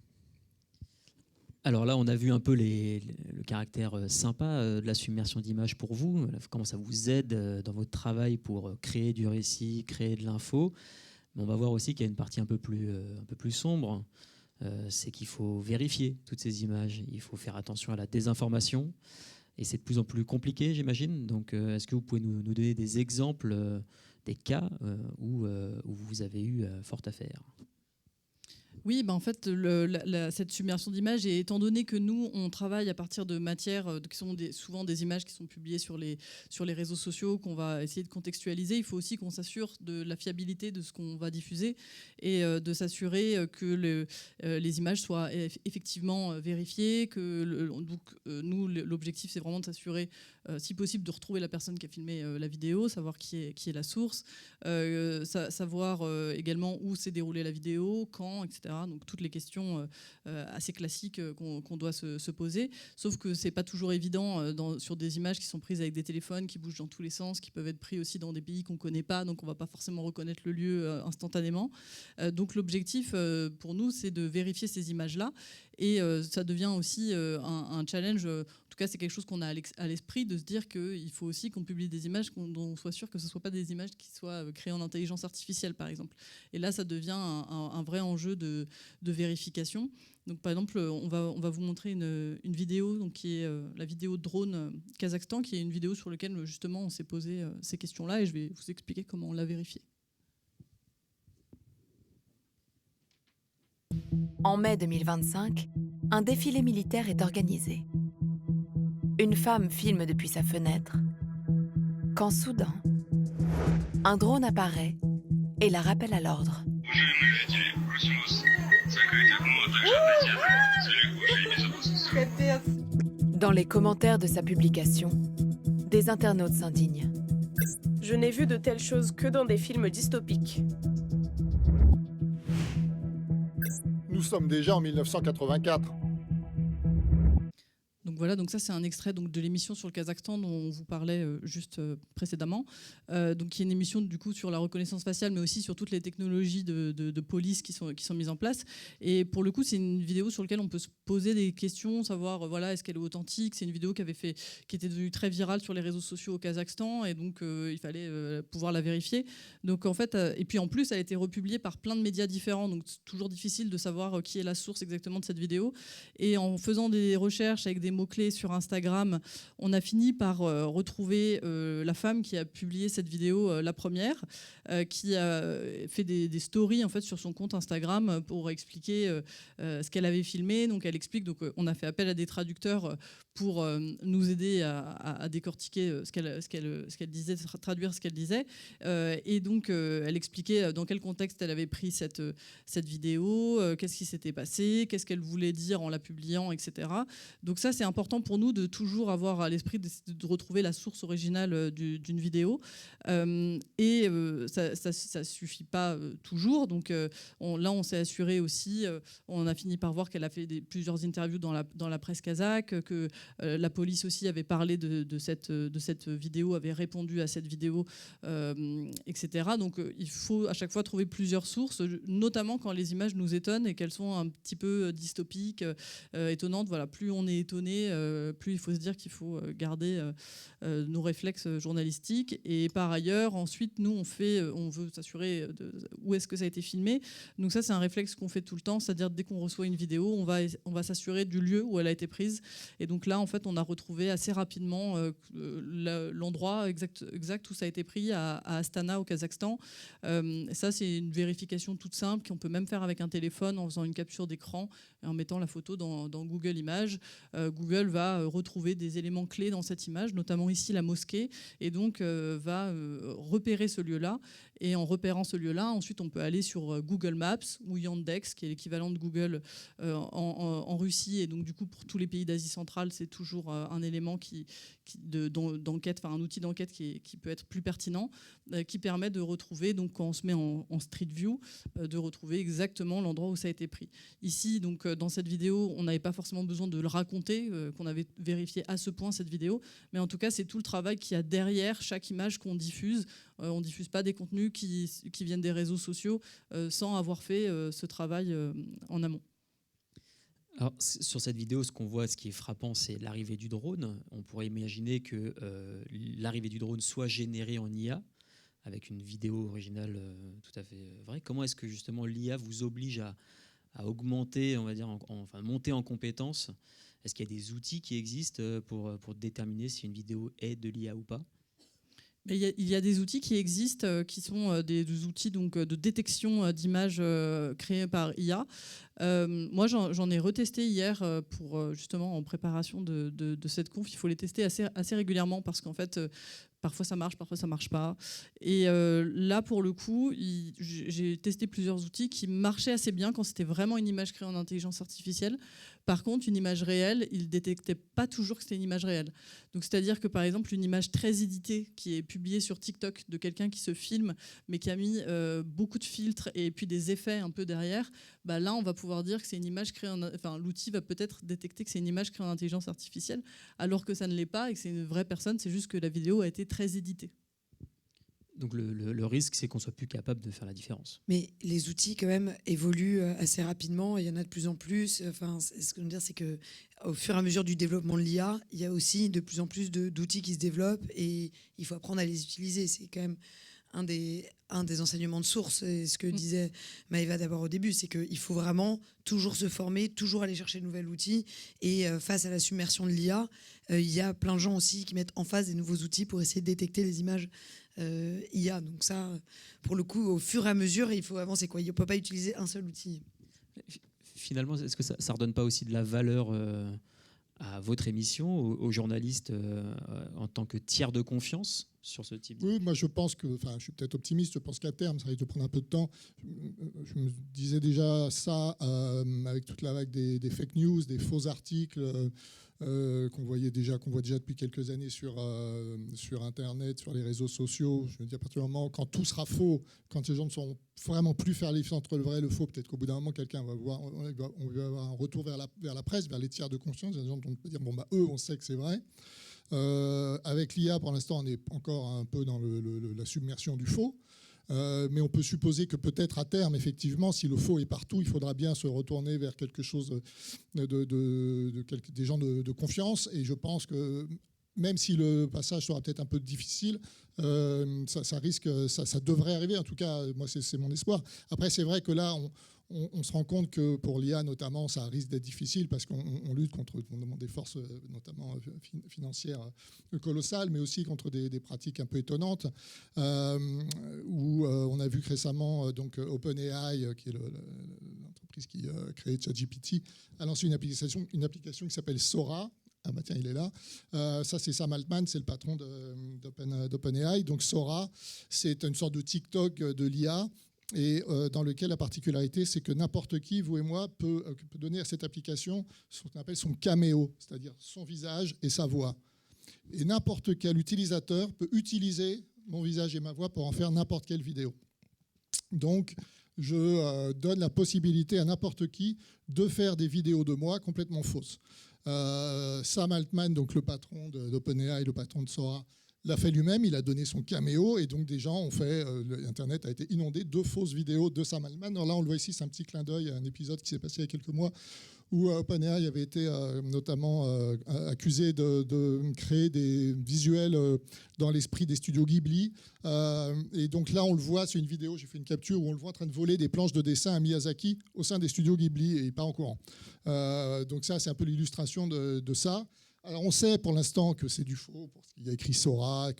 Alors là, on a vu un peu le caractère sympa de la submersion d'images pour vous, comment ça vous aide dans votre travail pour créer du récit, créer de l'info. Mais on va voir aussi qu'il y a une partie un peu plus sombre, c'est qu'il faut vérifier toutes ces images, il faut faire attention à la désinformation, et c'est de plus en plus compliqué, j'imagine. Donc, est-ce que vous pouvez nous donner des exemples, des cas où vous avez eu fort à faire ? Oui, en fait, cette submersion d'images, et étant donné que nous, on travaille à partir de matières qui sont souvent des images qui sont publiées sur les réseaux sociaux, qu'on va essayer de contextualiser, il faut aussi qu'on s'assure de la fiabilité de ce qu'on va diffuser et de s'assurer que les images soient effectivement vérifiées. Nous, l'objectif, c'est vraiment de s'assurer, si possible, de retrouver la personne qui a filmé la vidéo, savoir qui est la source, savoir également où s'est déroulée la vidéo, quand, etc. Donc toutes les questions assez classiques qu'on doit se poser. Sauf que c'est pas toujours évident sur des images qui sont prises avec des téléphones qui bougent dans tous les sens, qui peuvent être pris aussi dans des pays qu'on connaît pas, donc on va pas forcément reconnaître le lieu instantanément. Donc l'objectif pour nous, c'est de vérifier ces images-là. Et ça devient aussi un challenge. En tout cas, c'est quelque chose qu'on a à l'esprit, de se dire qu'il faut aussi qu'on publie des images dont on soit sûr que ce ne soient pas des images qui soient créées en intelligence artificielle, par exemple. Et là, ça devient un vrai enjeu de vérification. Donc, par exemple, on va vous montrer une vidéo donc, qui est la vidéo de drone Kazakhstan, qui est une vidéo sur laquelle, justement, on s'est posé ces questions-là, et je vais vous expliquer comment on l'a vérifié. En mai 2025, un défilé militaire est organisé. Une femme filme depuis sa fenêtre, quand soudain, un drone apparaît et la rappelle à l'ordre. Dans les commentaires de sa publication, des internautes s'indignent. Je n'ai vu de telles choses que dans des films dystopiques. Nous sommes déjà en 1984. Donc Donc voilà, donc ça c'est un extrait donc, de l'émission sur le Kazakhstan dont on vous parlait juste précédemment. Donc qui est une émission du coup sur la reconnaissance faciale, mais aussi sur toutes les technologies de police qui sont mises en place. Et pour le coup, c'est une vidéo sur laquelle on peut se poser des questions, savoir voilà, est-ce qu'elle est authentique. C'est une vidéo qui était devenue très virale sur les réseaux sociaux au Kazakhstan, et donc il fallait pouvoir la vérifier. Donc en fait, et puis en plus, elle a été republiée par plein de médias différents, donc c'est toujours difficile de savoir qui est la source exactement de cette vidéo. Et en faisant des recherches avec des mots-clés sur Instagram, on a fini par retrouver la femme qui a publié cette vidéo, la première, qui a fait des stories en fait, sur son compte Instagram pour expliquer ce qu'elle avait filmé. Donc elle explique, donc, on a fait appel à des traducteurs pour nous aider à décortiquer ce qu'elle disait, traduire ce qu'elle disait. Et donc elle expliquait dans quel contexte elle avait pris cette vidéo, qu'est-ce qui s'était passé, qu'est-ce qu'elle voulait dire en la publiant, etc. Donc ça, c'est important pour nous de toujours avoir à l'esprit de retrouver la source originale d'une vidéo. Et ça suffit pas toujours. Donc là, on s'est assuré aussi, on a fini par voir qu'elle a fait plusieurs interviews dans la presse kazakh, que la police aussi avait parlé de cette vidéo, avait répondu à cette vidéo, etc. Donc il faut à chaque fois trouver plusieurs sources, notamment quand les images nous étonnent et qu'elles sont un petit peu dystopiques, étonnantes. Voilà, plus on est étonné, plus il faut se dire qu'il faut garder nos réflexes journalistiques. Et par ailleurs, ensuite, nous, on veut s'assurer où est-ce que ça a été filmé. Donc ça, c'est un réflexe qu'on fait tout le temps, c'est-à-dire dès qu'on reçoit une vidéo, on va s'assurer du lieu où elle a été prise. Et donc là, en fait, on a retrouvé assez rapidement l'endroit exact où ça a été pris à Astana, au Kazakhstan. Ça, c'est une vérification toute simple qu'on peut même faire avec un téléphone en faisant une capture d'écran et en mettant la photo dans Google Images. Google va retrouver des éléments clés dans cette image, notamment ici la mosquée, et donc va repérer ce lieu-là. Et en repérant ce lieu-là, ensuite, on peut aller sur Google Maps ou Yandex, qui est l'équivalent de Google en Russie. Et donc, du coup, pour tous les pays d'Asie centrale, c'est toujours un élément d'enquête, enfin un outil d'enquête qui peut être plus pertinent, qui permet de retrouver, donc quand on se met en Street View, de retrouver exactement l'endroit où ça a été pris. Ici, donc, dans cette vidéo, on n'avait pas forcément besoin de le raconter, qu'on avait vérifié à ce point cette vidéo, mais en tout cas, c'est tout le travail qu'il y a derrière chaque image qu'on diffuse. On ne diffuse pas des contenus qui viennent des réseaux sociaux sans avoir fait ce travail en amont. Alors, sur cette vidéo, ce qu'on voit, ce qui est frappant, c'est l'arrivée du drone. On pourrait imaginer que l'arrivée du drone soit générée en IA, avec une vidéo originale tout à fait vraie. Comment est-ce que justement l'IA vous oblige à augmenter, on va dire, enfin monter en compétences? Est-ce qu'il y a des outils qui existent pour déterminer si une vidéo est de l'IA ou pas? Il y a des outils qui existent, qui sont des outils donc, de détection d'images créés par IA. Moi, j'en ai retesté hier pour justement en préparation de cette conf. Il faut les tester assez régulièrement parce qu'en fait, parfois ça marche, parfois ça marche pas. Et là, pour le coup, j'ai testé plusieurs outils qui marchaient assez bien quand c'était vraiment une image créée en intelligence artificielle. Par contre, une image réelle, il ne détectait pas toujours que c'était une image réelle. Donc, c'est-à-dire que, par exemple, une image très éditée qui est publiée sur TikTok de quelqu'un qui se filme, mais qui a mis beaucoup de filtres et puis des effets un peu derrière, bah là, on va pouvoir dire que c'est une image créée enfin, l'outil va peut-être détecter que c'est une image créée en intelligence artificielle, alors que ça ne l'est pas et que c'est une vraie personne, c'est juste que la vidéo a été très éditée. Donc le risque, c'est qu'on soit plus capable de faire la différence. Mais les outils, quand même, évoluent assez rapidement. Il y en a de plus en plus. Enfin, ce que je veux dire, c'est qu'au fur et à mesure du développement de l'IA, il y a aussi de plus en plus d'outils qui se développent et il faut apprendre à les utiliser. C'est quand même un des enseignements de source. Et ce que disait Maëva d'abord au début, c'est qu'il faut vraiment toujours se former, toujours aller chercher de nouveaux outils. Et face à la submersion de l'IA, il y a plein de gens aussi qui mettent en face des nouveaux outils pour essayer de détecter les images IA. Donc ça, pour le coup, au fur et à mesure, il faut avancer. On ne peut pas utiliser un seul outil. Finalement, est-ce que ça ne redonne pas aussi de la valeur à votre émission, aux journalistes en tant que tiers de confiance sur ce type Oui, moi je pense que, enfin je suis peut-être optimiste, je pense qu'à terme ça risque de prendre un peu de temps. Je me disais déjà ça avec toute la vague des fake news, des faux articles. qu'on voit déjà depuis quelques années sur Internet, sur les réseaux sociaux. Je veux dire, à partir du moment quand tout sera faux, quand les gens ne sauront vraiment plus faire les différences entre le vrai et le faux, peut-être qu'au bout d'un moment, quelqu'un va voir, on va avoir un retour vers la presse, vers les tiers de confiance. Les gens vont dire, bon, bah, eux, on sait que c'est vrai. Avec l'IA, pour l'instant, on est encore un peu dans la submersion du faux. Mais on peut supposer que peut-être à terme, effectivement, si le faux est partout, il faudra bien se retourner vers quelque chose des gens de confiance. Et je pense que même si le passage sera peut-être un peu difficile, ça devrait arriver. En tout cas, moi, c'est mon espoir. Après, c'est vrai que là, on se rend compte que pour l'IA, notamment, ça risque d'être difficile parce qu'on lutte contre des forces, notamment financières, colossales, mais aussi contre des pratiques un peu étonnantes. Où on a vu que récemment, donc OpenAI, qui est l'entreprise qui a créé ChatGPT, a lancé une application qui s'appelle Sora. Ah bah tiens, il est là. Ça, c'est Sam Altman, c'est le patron d'OpenAI. Donc Sora, c'est une sorte de TikTok de l'IA, et dans lequel la particularité, c'est que n'importe qui, vous et moi, peut donner à cette application ce qu'on appelle son caméo, c'est-à-dire son visage et sa voix. Et n'importe quel utilisateur peut utiliser mon visage et ma voix pour en faire n'importe quelle vidéo. Donc, je donne la possibilité à n'importe qui de faire des vidéos de moi complètement fausses. Sam Altman, donc le patron d'OpenAI, le patron de Sora, l'a fait lui-même, il a donné son caméo, et donc des gens ont fait, Internet a été inondé de fausses vidéos de Sam Altman. Alors là, on le voit ici, c'est un petit clin d'œil à un épisode qui s'est passé il y a quelques mois, où OpenAI avait été notamment accusé de créer des visuels dans l'esprit des studios Ghibli. Et donc là, on le voit, c'est une vidéo, j'ai fait une capture, où on le voit en train de voler des planches de dessin à Miyazaki au sein des studios Ghibli, et il part en courant. Donc ça, c'est un peu l'illustration de ça. Alors on sait pour l'instant que c'est du faux, parce qu'il y a écrit Sora,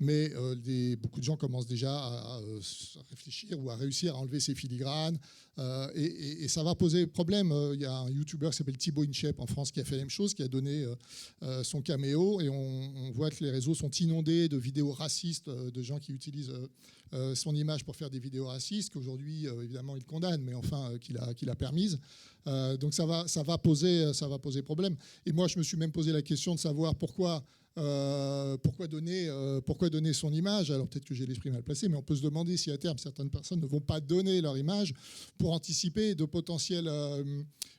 mais beaucoup de gens commencent déjà à réfléchir ou à réussir à enlever ces filigranes, et ça va poser problème. Il y a un YouTuber qui s'appelle Thibaut InShape en France qui a fait la même chose, qui a donné son caméo, et on voit que les réseaux sont inondés de vidéos racistes, de gens qui utilisent son image pour faire des vidéos racistes, qu'aujourd'hui évidemment il condamne, mais enfin qu'il a permise. Donc ça va poser problème. Et moi, je me suis même posé la question de savoir pourquoi donner son image. Alors peut-être que j'ai l'esprit mal placé, mais on peut se demander si à terme certaines personnes ne vont pas donner leur image pour anticiper de potentielles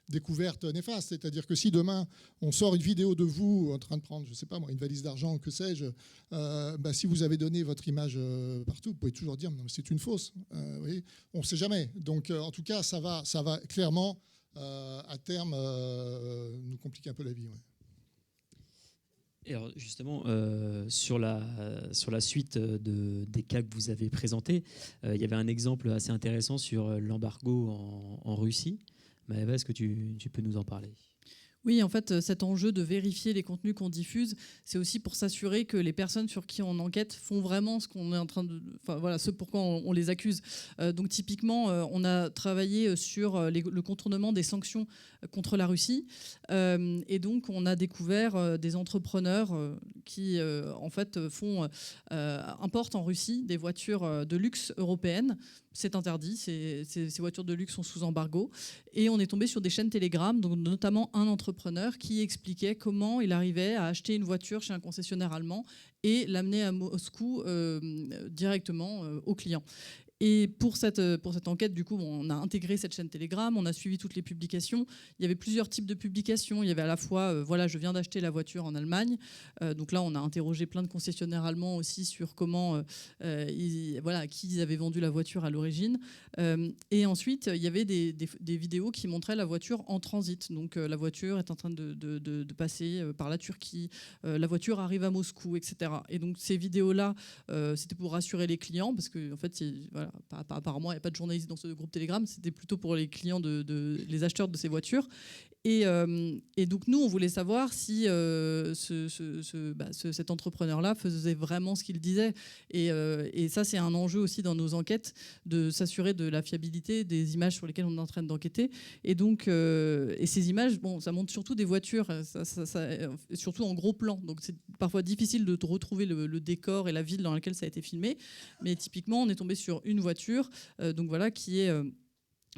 découvertes néfastes. C'est-à-dire que si demain on sort une vidéo de vous en train de prendre, je sais pas moi, une valise d'argent, que sais-je, si vous avez donné votre image partout, vous pouvez toujours dire non, mais c'est une fausse. Oui, on ne sait jamais. Donc en tout cas, ça va clairement à terme nous compliquer un peu la vie. Ouais. Et alors justement, sur la suite des cas que vous avez présentés, il y avait un exemple assez intéressant sur l'embargo en Russie. Maëva, est-ce que tu peux nous en parler ? Oui, en fait, cet enjeu de vérifier les contenus qu'on diffuse, c'est aussi pour s'assurer que les personnes sur qui on enquête font vraiment ce qu'on est en train de... Enfin, voilà, ce pourquoi on les accuse. Donc, typiquement, on a travaillé sur le contournement des sanctions contre la Russie. Et donc, on a découvert des entrepreneurs qui, en fait, importent en Russie des voitures de luxe européennes. C'est interdit, ces voitures de luxe sont sous embargo. Et on est tombé sur des chaînes Telegram, donc notamment un entrepreneur qui expliquait comment il arrivait à acheter une voiture chez un concessionnaire allemand et l'amener à Moscou directement au client. Et pour cette enquête, du coup, on a intégré cette chaîne Telegram, on a suivi toutes les publications. Il y avait plusieurs types de publications. Il y avait à la fois, voilà, je viens d'acheter la voiture en Allemagne. Donc là, on a interrogé plein de concessionnaires allemands aussi sur comment, qui ils avaient vendu la voiture à l'origine. Et ensuite, il y avait des vidéos qui montraient la voiture en transit. Donc la voiture est en train de passer par la Turquie. La voiture arrive à Moscou, etc. Et donc ces vidéos-là, c'était pour rassurer les clients, parce que en fait, voilà, apparemment, il n'y a pas de journalistes dans ce groupe Telegram, c'était plutôt pour les clients, les acheteurs de ces voitures. Et donc nous, on voulait savoir si cet entrepreneur-là faisait vraiment ce qu'il disait. Et ça, c'est un enjeu aussi dans nos enquêtes, de s'assurer de la fiabilité des images sur lesquelles on est en train d'enquêter. Et donc, et ces images, bon, ça montre surtout des voitures, surtout en gros plan. Donc c'est parfois difficile de retrouver le décor et la ville dans laquelle ça a été filmé. Mais typiquement, on est tombé sur une voiture, donc voilà, qui est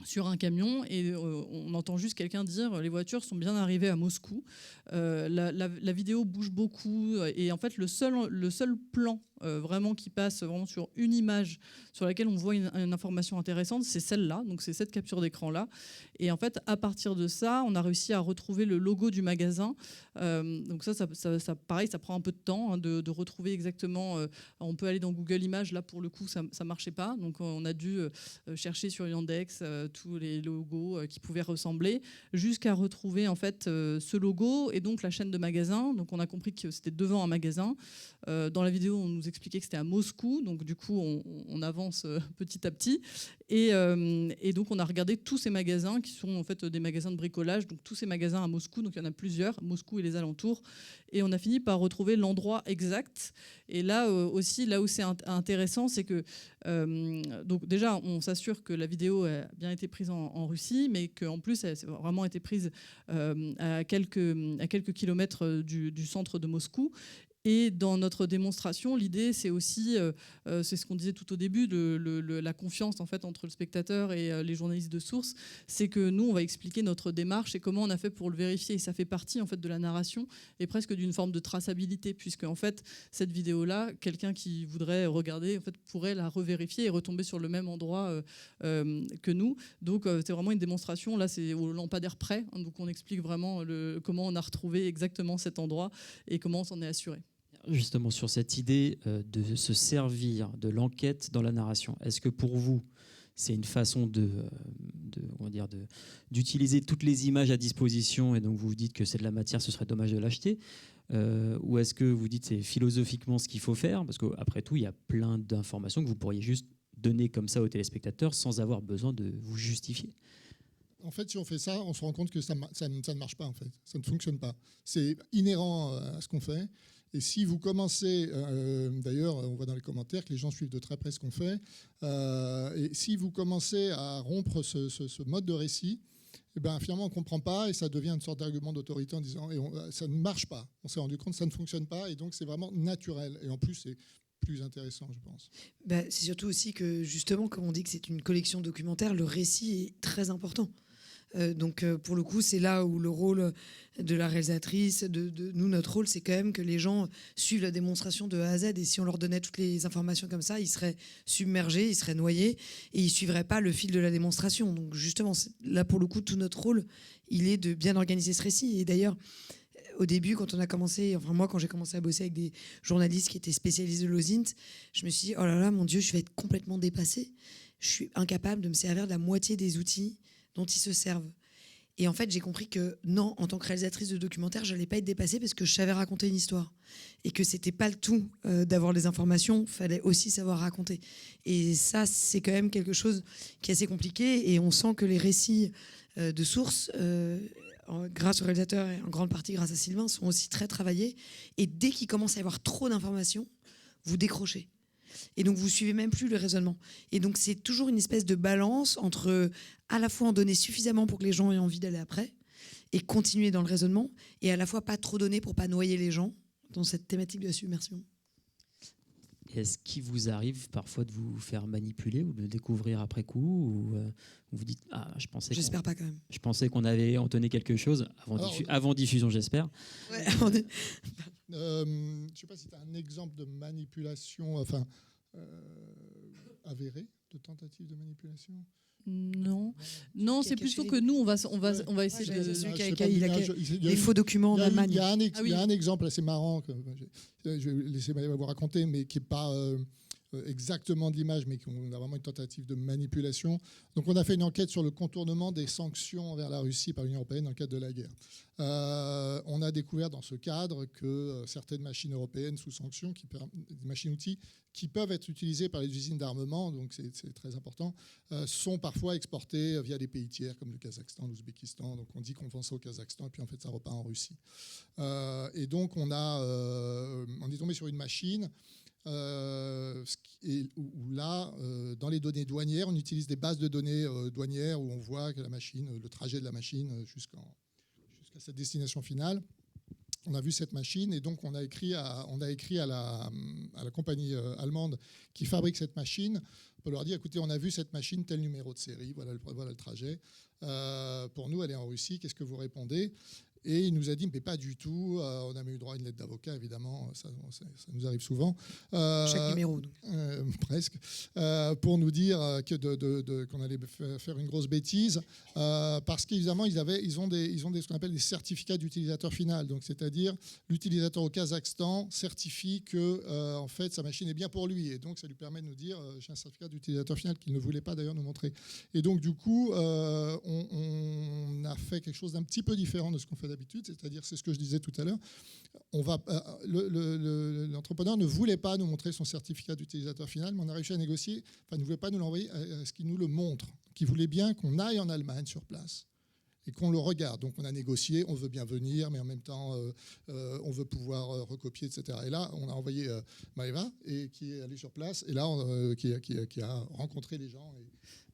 sur un camion et on entend juste quelqu'un dire les voitures sont bien arrivées à Moscou. La vidéo bouge beaucoup et en fait le seul plan vraiment qui passe vraiment sur une image sur laquelle on voit une information intéressante, c'est celle-là, donc c'est cette capture d'écran là. Et en fait à partir de ça, on a réussi à retrouver le logo du magasin. Donc ça pareil, ça prend un peu de temps hein, de retrouver exactement. On peut aller dans Google Images, là pour le coup ça marchait pas, donc on a dû chercher sur Yandex tous les logos qui pouvaient ressembler, jusqu'à retrouver en fait ce logo et donc la chaîne de magasins. Donc on a compris que c'était devant un magasin. Dans la vidéo, on nous expliquait que c'était à Moscou, donc du coup on avance petit à petit. Et donc on a regardé tous ces magasins qui sont en fait des magasins de bricolage, donc tous ces magasins à Moscou, donc il y en a plusieurs, Moscou et les alentours, et on a fini par retrouver l'endroit exact. Et là aussi, là où c'est intéressant, c'est que donc déjà on s'assure que la vidéo a bien été prise en Russie, mais qu'en plus elle a vraiment été prise à quelques kilomètres du centre de Moscou. Et dans notre démonstration, l'idée, c'est aussi, c'est ce qu'on disait tout au début, la confiance en fait entre le spectateur et les journalistes de source, c'est que nous, on va expliquer notre démarche et comment on a fait pour le vérifier. Et ça fait partie en fait de la narration et presque d'une forme de traçabilité, puisque en fait cette vidéo-là, quelqu'un qui voudrait regarder en fait pourrait la revérifier et retomber sur le même endroit que nous. Donc c'est vraiment une démonstration. Là, c'est au lampadaire près, hein, donc on explique vraiment comment on a retrouvé exactement cet endroit et comment on s'en est assuré. Justement, sur cette idée de se servir de l'enquête dans la narration, est-ce que pour vous, c'est une façon d'utiliser toutes les images à disposition et donc vous vous dites que c'est de la matière, ce serait dommage de l'acheter, ou est-ce que vous dites c'est philosophiquement ce qu'il faut faire? Parce qu'après tout, il y a plein d'informations que vous pourriez juste donner comme ça aux téléspectateurs sans avoir besoin de vous justifier. En fait, si on fait ça, on se rend compte que ça ne marche pas, en fait. Ça ne fonctionne pas. C'est inhérent à ce qu'on fait. Et si vous commencez, d'ailleurs, on voit dans les commentaires que les gens suivent de très près ce qu'on fait, et si vous commencez à rompre ce mode de récit, eh ben, finalement, on ne comprend pas et ça devient une sorte d'argument d'autorité en disant ça ne marche pas. On s'est rendu compte que ça ne fonctionne pas et donc c'est vraiment naturel. Et en plus, c'est plus intéressant, je pense. C'est surtout aussi que, justement, comme on dit que c'est une collection documentaire, le récit est très important. Donc pour le coup, c'est là où le rôle de la réalisatrice, de nous, notre rôle, c'est quand même que les gens suivent la démonstration de A à Z. Et si on leur donnait toutes les informations comme ça, ils seraient submergés, ils seraient noyés et ils ne suivraient pas le fil de la démonstration. Donc justement, là pour le coup, tout notre rôle, il est de bien organiser ce récit. Et d'ailleurs, au début, quand on a commencé, enfin moi, quand j'ai commencé à bosser avec des journalistes qui étaient spécialisés de l'OSINT, je me suis dit, oh là là, mon Dieu, je vais être complètement dépassée. Je suis incapable de me servir de la moitié des outils dont ils se servent. Et en fait, j'ai compris que non, en tant que réalisatrice de documentaire, je n'allais pas être dépassée parce que je savais raconter une histoire. Et que c'était pas le tout d'avoir les informations, il fallait aussi savoir raconter. Et ça, c'est quand même quelque chose qui est assez compliqué. Et on sent que les récits de sources, grâce au réalisateur et en grande partie grâce à Sylvain, sont aussi très travaillés. Et dès qu'il commence à y avoir trop d'informations, vous décrochez. Et donc, vous suivez même plus le raisonnement. Et donc, c'est toujours une espèce de balance entre à la fois en donner suffisamment pour que les gens aient envie d'aller après et continuer dans le raisonnement, et à la fois pas trop donner pour pas noyer les gens dans cette thématique de la submersion. Est-ce qu'il vous arrive parfois de vous faire manipuler ou de découvrir après coup, ou vous dites J'espère pas quand même. Je pensais qu'on avait entonné quelque chose avant diffusion, j'espère. Ouais, je ne sais pas si tu as un exemple de manipulation avérée, de tentative de manipulation. Non, c'est plutôt que nous, on va essayer de... Les faux documents en Allemagne. Il y a un exemple assez marrant que je vais laisser vous raconter, mais qui n'est pas exactement de l'image, mais qu'on a vraiment une tentative de manipulation. Donc, on a fait une enquête sur le contournement des sanctions envers la Russie par l'Union européenne dans le cadre de la guerre. On a découvert dans ce cadre que certaines machines européennes sous sanctions, des machines-outils, qui peuvent être utilisées par les usines d'armement, donc c'est très important, sont parfois exportées via des pays tiers comme le Kazakhstan, l'Ouzbékistan. Donc on dit qu'on vend ça au Kazakhstan et puis en fait ça repart en Russie. Et donc on est tombé sur une machine où là, dans les données douanières, on utilise des bases de données douanières où on voit que le trajet de la machine jusqu'à sa destination finale. on a vu cette machine et donc on a écrit à la compagnie allemande qui fabrique cette machine pour leur dire écoutez, on a vu cette machine, tel numéro de série, voilà le trajet. Pour nous, elle est en Russie, qu'est-ce que vous répondez ? Et il nous a dit mais pas du tout. On a même eu droit à une lettre d'avocat, évidemment, ça nous arrive souvent. Chaque numéro, presque, pour nous dire qu'on allait faire une grosse bêtise, parce qu'évidemment ils ont ce qu'on appelle des certificats d'utilisateur final. Donc c'est-à-dire l'utilisateur au Kazakhstan certifie que en fait sa machine est bien pour lui, et donc ça lui permet de nous dire j'ai un certificat d'utilisateur final qu'il ne voulait pas d'ailleurs nous montrer. Et donc du coup on a fait quelque chose d'un petit peu différent de ce qu'on fait d'habitude, c'est-à-dire, c'est ce que je disais tout à l'heure, l'entrepreneur ne voulait pas nous montrer son certificat d'utilisateur final, mais on a réussi à négocier, enfin, il ne voulait pas nous l'envoyer, à ce qu'il nous le montre, qu'il voulait bien qu'on aille en Allemagne sur place et qu'on le regarde. Donc on a négocié, on veut bien venir, mais en même temps on veut pouvoir recopier, etc. Et là, on a envoyé Maëva, et qui est allée sur place, et là, qui a rencontré les gens.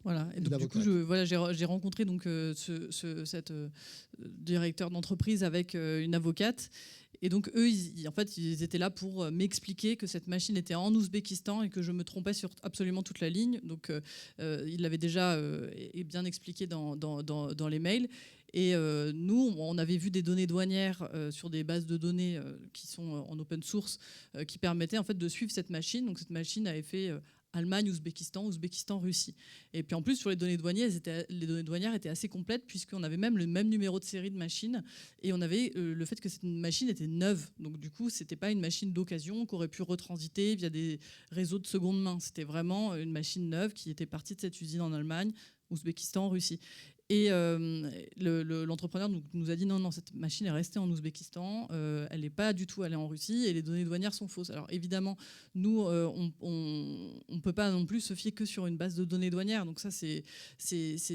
Voilà. Et donc, du coup, j'ai rencontré donc, cette directeur d'entreprise avec une avocate. Et donc, eux, ils étaient là pour m'expliquer que cette machine était en Ouzbékistan et que je me trompais sur absolument toute la ligne. Donc, ils l'avaient déjà bien expliqué dans les mails. Et nous, on avait vu des données douanières sur des bases de données qui sont en open source, qui permettaient en fait de suivre cette machine. Donc, cette machine avait fait Allemagne, Ouzbékistan, Russie. Et puis en plus, sur les données douanières, les données douanières étaient assez complètes, puisqu'on avait même le même numéro de série de machine, et on avait le fait que cette machine était neuve. Donc du coup, c'était pas une machine d'occasion qu'on aurait pu retransiter via des réseaux de seconde main. C'était vraiment une machine neuve qui était partie de cette usine en Allemagne, Ouzbékistan, Russie. Et l'entrepreneur nous a dit non, cette machine est restée en Ouzbékistan, elle n'est pas du tout allée en Russie, et les données douanières sont fausses. Alors évidemment, nous, on ne peut pas non plus se fier que sur une base de données douanières. Donc ça, ce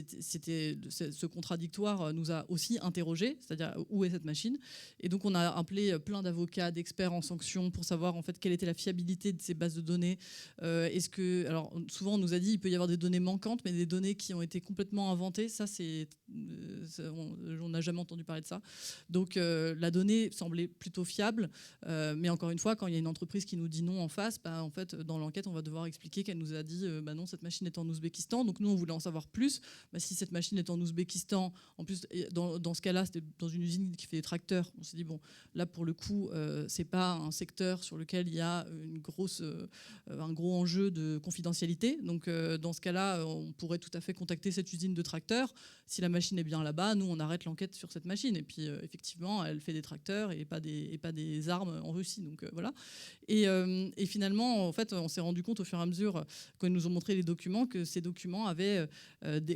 contradictoire nous a aussi interrogés, c'est-à-dire où est cette machine. Et donc on a appelé plein d'avocats, d'experts en sanctions pour savoir en fait quelle était la fiabilité de ces bases de données. Alors souvent on nous a dit il peut y avoir des données manquantes, mais des données qui ont été complètement inventées, ça on n'a jamais entendu parler de ça. Donc la donnée semblait plutôt fiable, mais encore une fois, quand il y a une entreprise qui nous dit non en face, en fait, dans l'enquête, on va devoir expliquer qu'elle nous a dit non, cette machine est en Ouzbékistan. Donc nous, on voulait en savoir plus. Si cette machine est en Ouzbékistan, en plus, dans ce cas-là, c'était dans une usine qui fait des tracteurs. On s'est dit, bon, là, pour le coup, c'est pas un secteur sur lequel il y a un gros enjeu de confidentialité. Donc dans ce cas-là, on pourrait tout à fait contacter cette usine de tracteurs. Si la machine est bien là-bas, nous, on arrête l'enquête sur cette machine. Et puis, effectivement, elle fait des tracteurs et pas des armes en Russie. Donc, voilà. Et finalement, en fait, on s'est rendu compte au fur et à mesure, quand ils nous ont montré les documents, que ces documents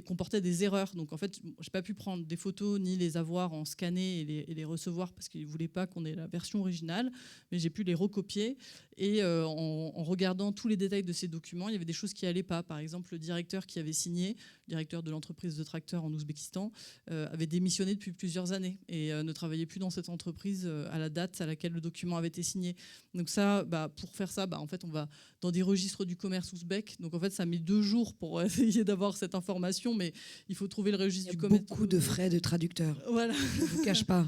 comportaient des erreurs. Donc, en fait, je n'ai pas pu prendre des photos ni les avoir en scanné et les recevoir parce qu'ils ne voulaient pas qu'on ait la version originale. Mais j'ai pu les recopier. Et en regardant tous les détails de ces documents, il y avait des choses qui n'allaient pas. Par exemple, le directeur qui avait signé, directeur de l'entreprise de tracteurs en Ouzbékistan, avait démissionné depuis plusieurs années et ne travaillait plus dans cette entreprise à la date à laquelle le document avait été signé. Donc ça, pour faire ça, en fait, on va dans des registres du commerce ouzbek. Donc en fait, ça met 2 jours pour essayer d'avoir cette information, mais il faut trouver le registre du commerce. Beaucoup de frais de traducteur. Voilà. Je ne vous cache pas.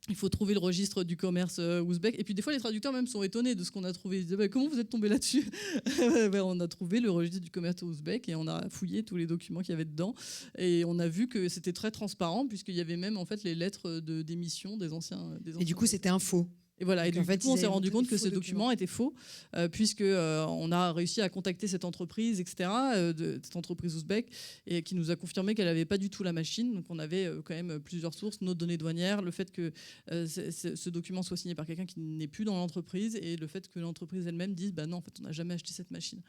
Il faut trouver le registre du commerce ouzbek. Et puis des fois, les traducteurs même sont étonnés de ce qu'on a trouvé. Ils disent comment vous êtes tombé là-dessus? On a trouvé le registre du commerce ouzbek et on a fouillé tous les documents qu'il y avait dedans. Et on a vu que c'était très transparent puisqu'il y avait même en fait les lettres de démission des anciens. Et du coup, c'était un faux. Et voilà, et donc, en fait, on s'est rendu compte que ces documents étaient faux, puisqu'on a réussi à contacter cette entreprise, etc., cette entreprise ouzbek, et qui nous a confirmé qu'elle n'avait pas du tout la machine. Donc on avait quand même plusieurs sources, nos données douanières, le fait que ce document soit signé par quelqu'un qui n'est plus dans l'entreprise, et le fait que l'entreprise elle-même dise non, en fait, on n'a jamais acheté cette machine.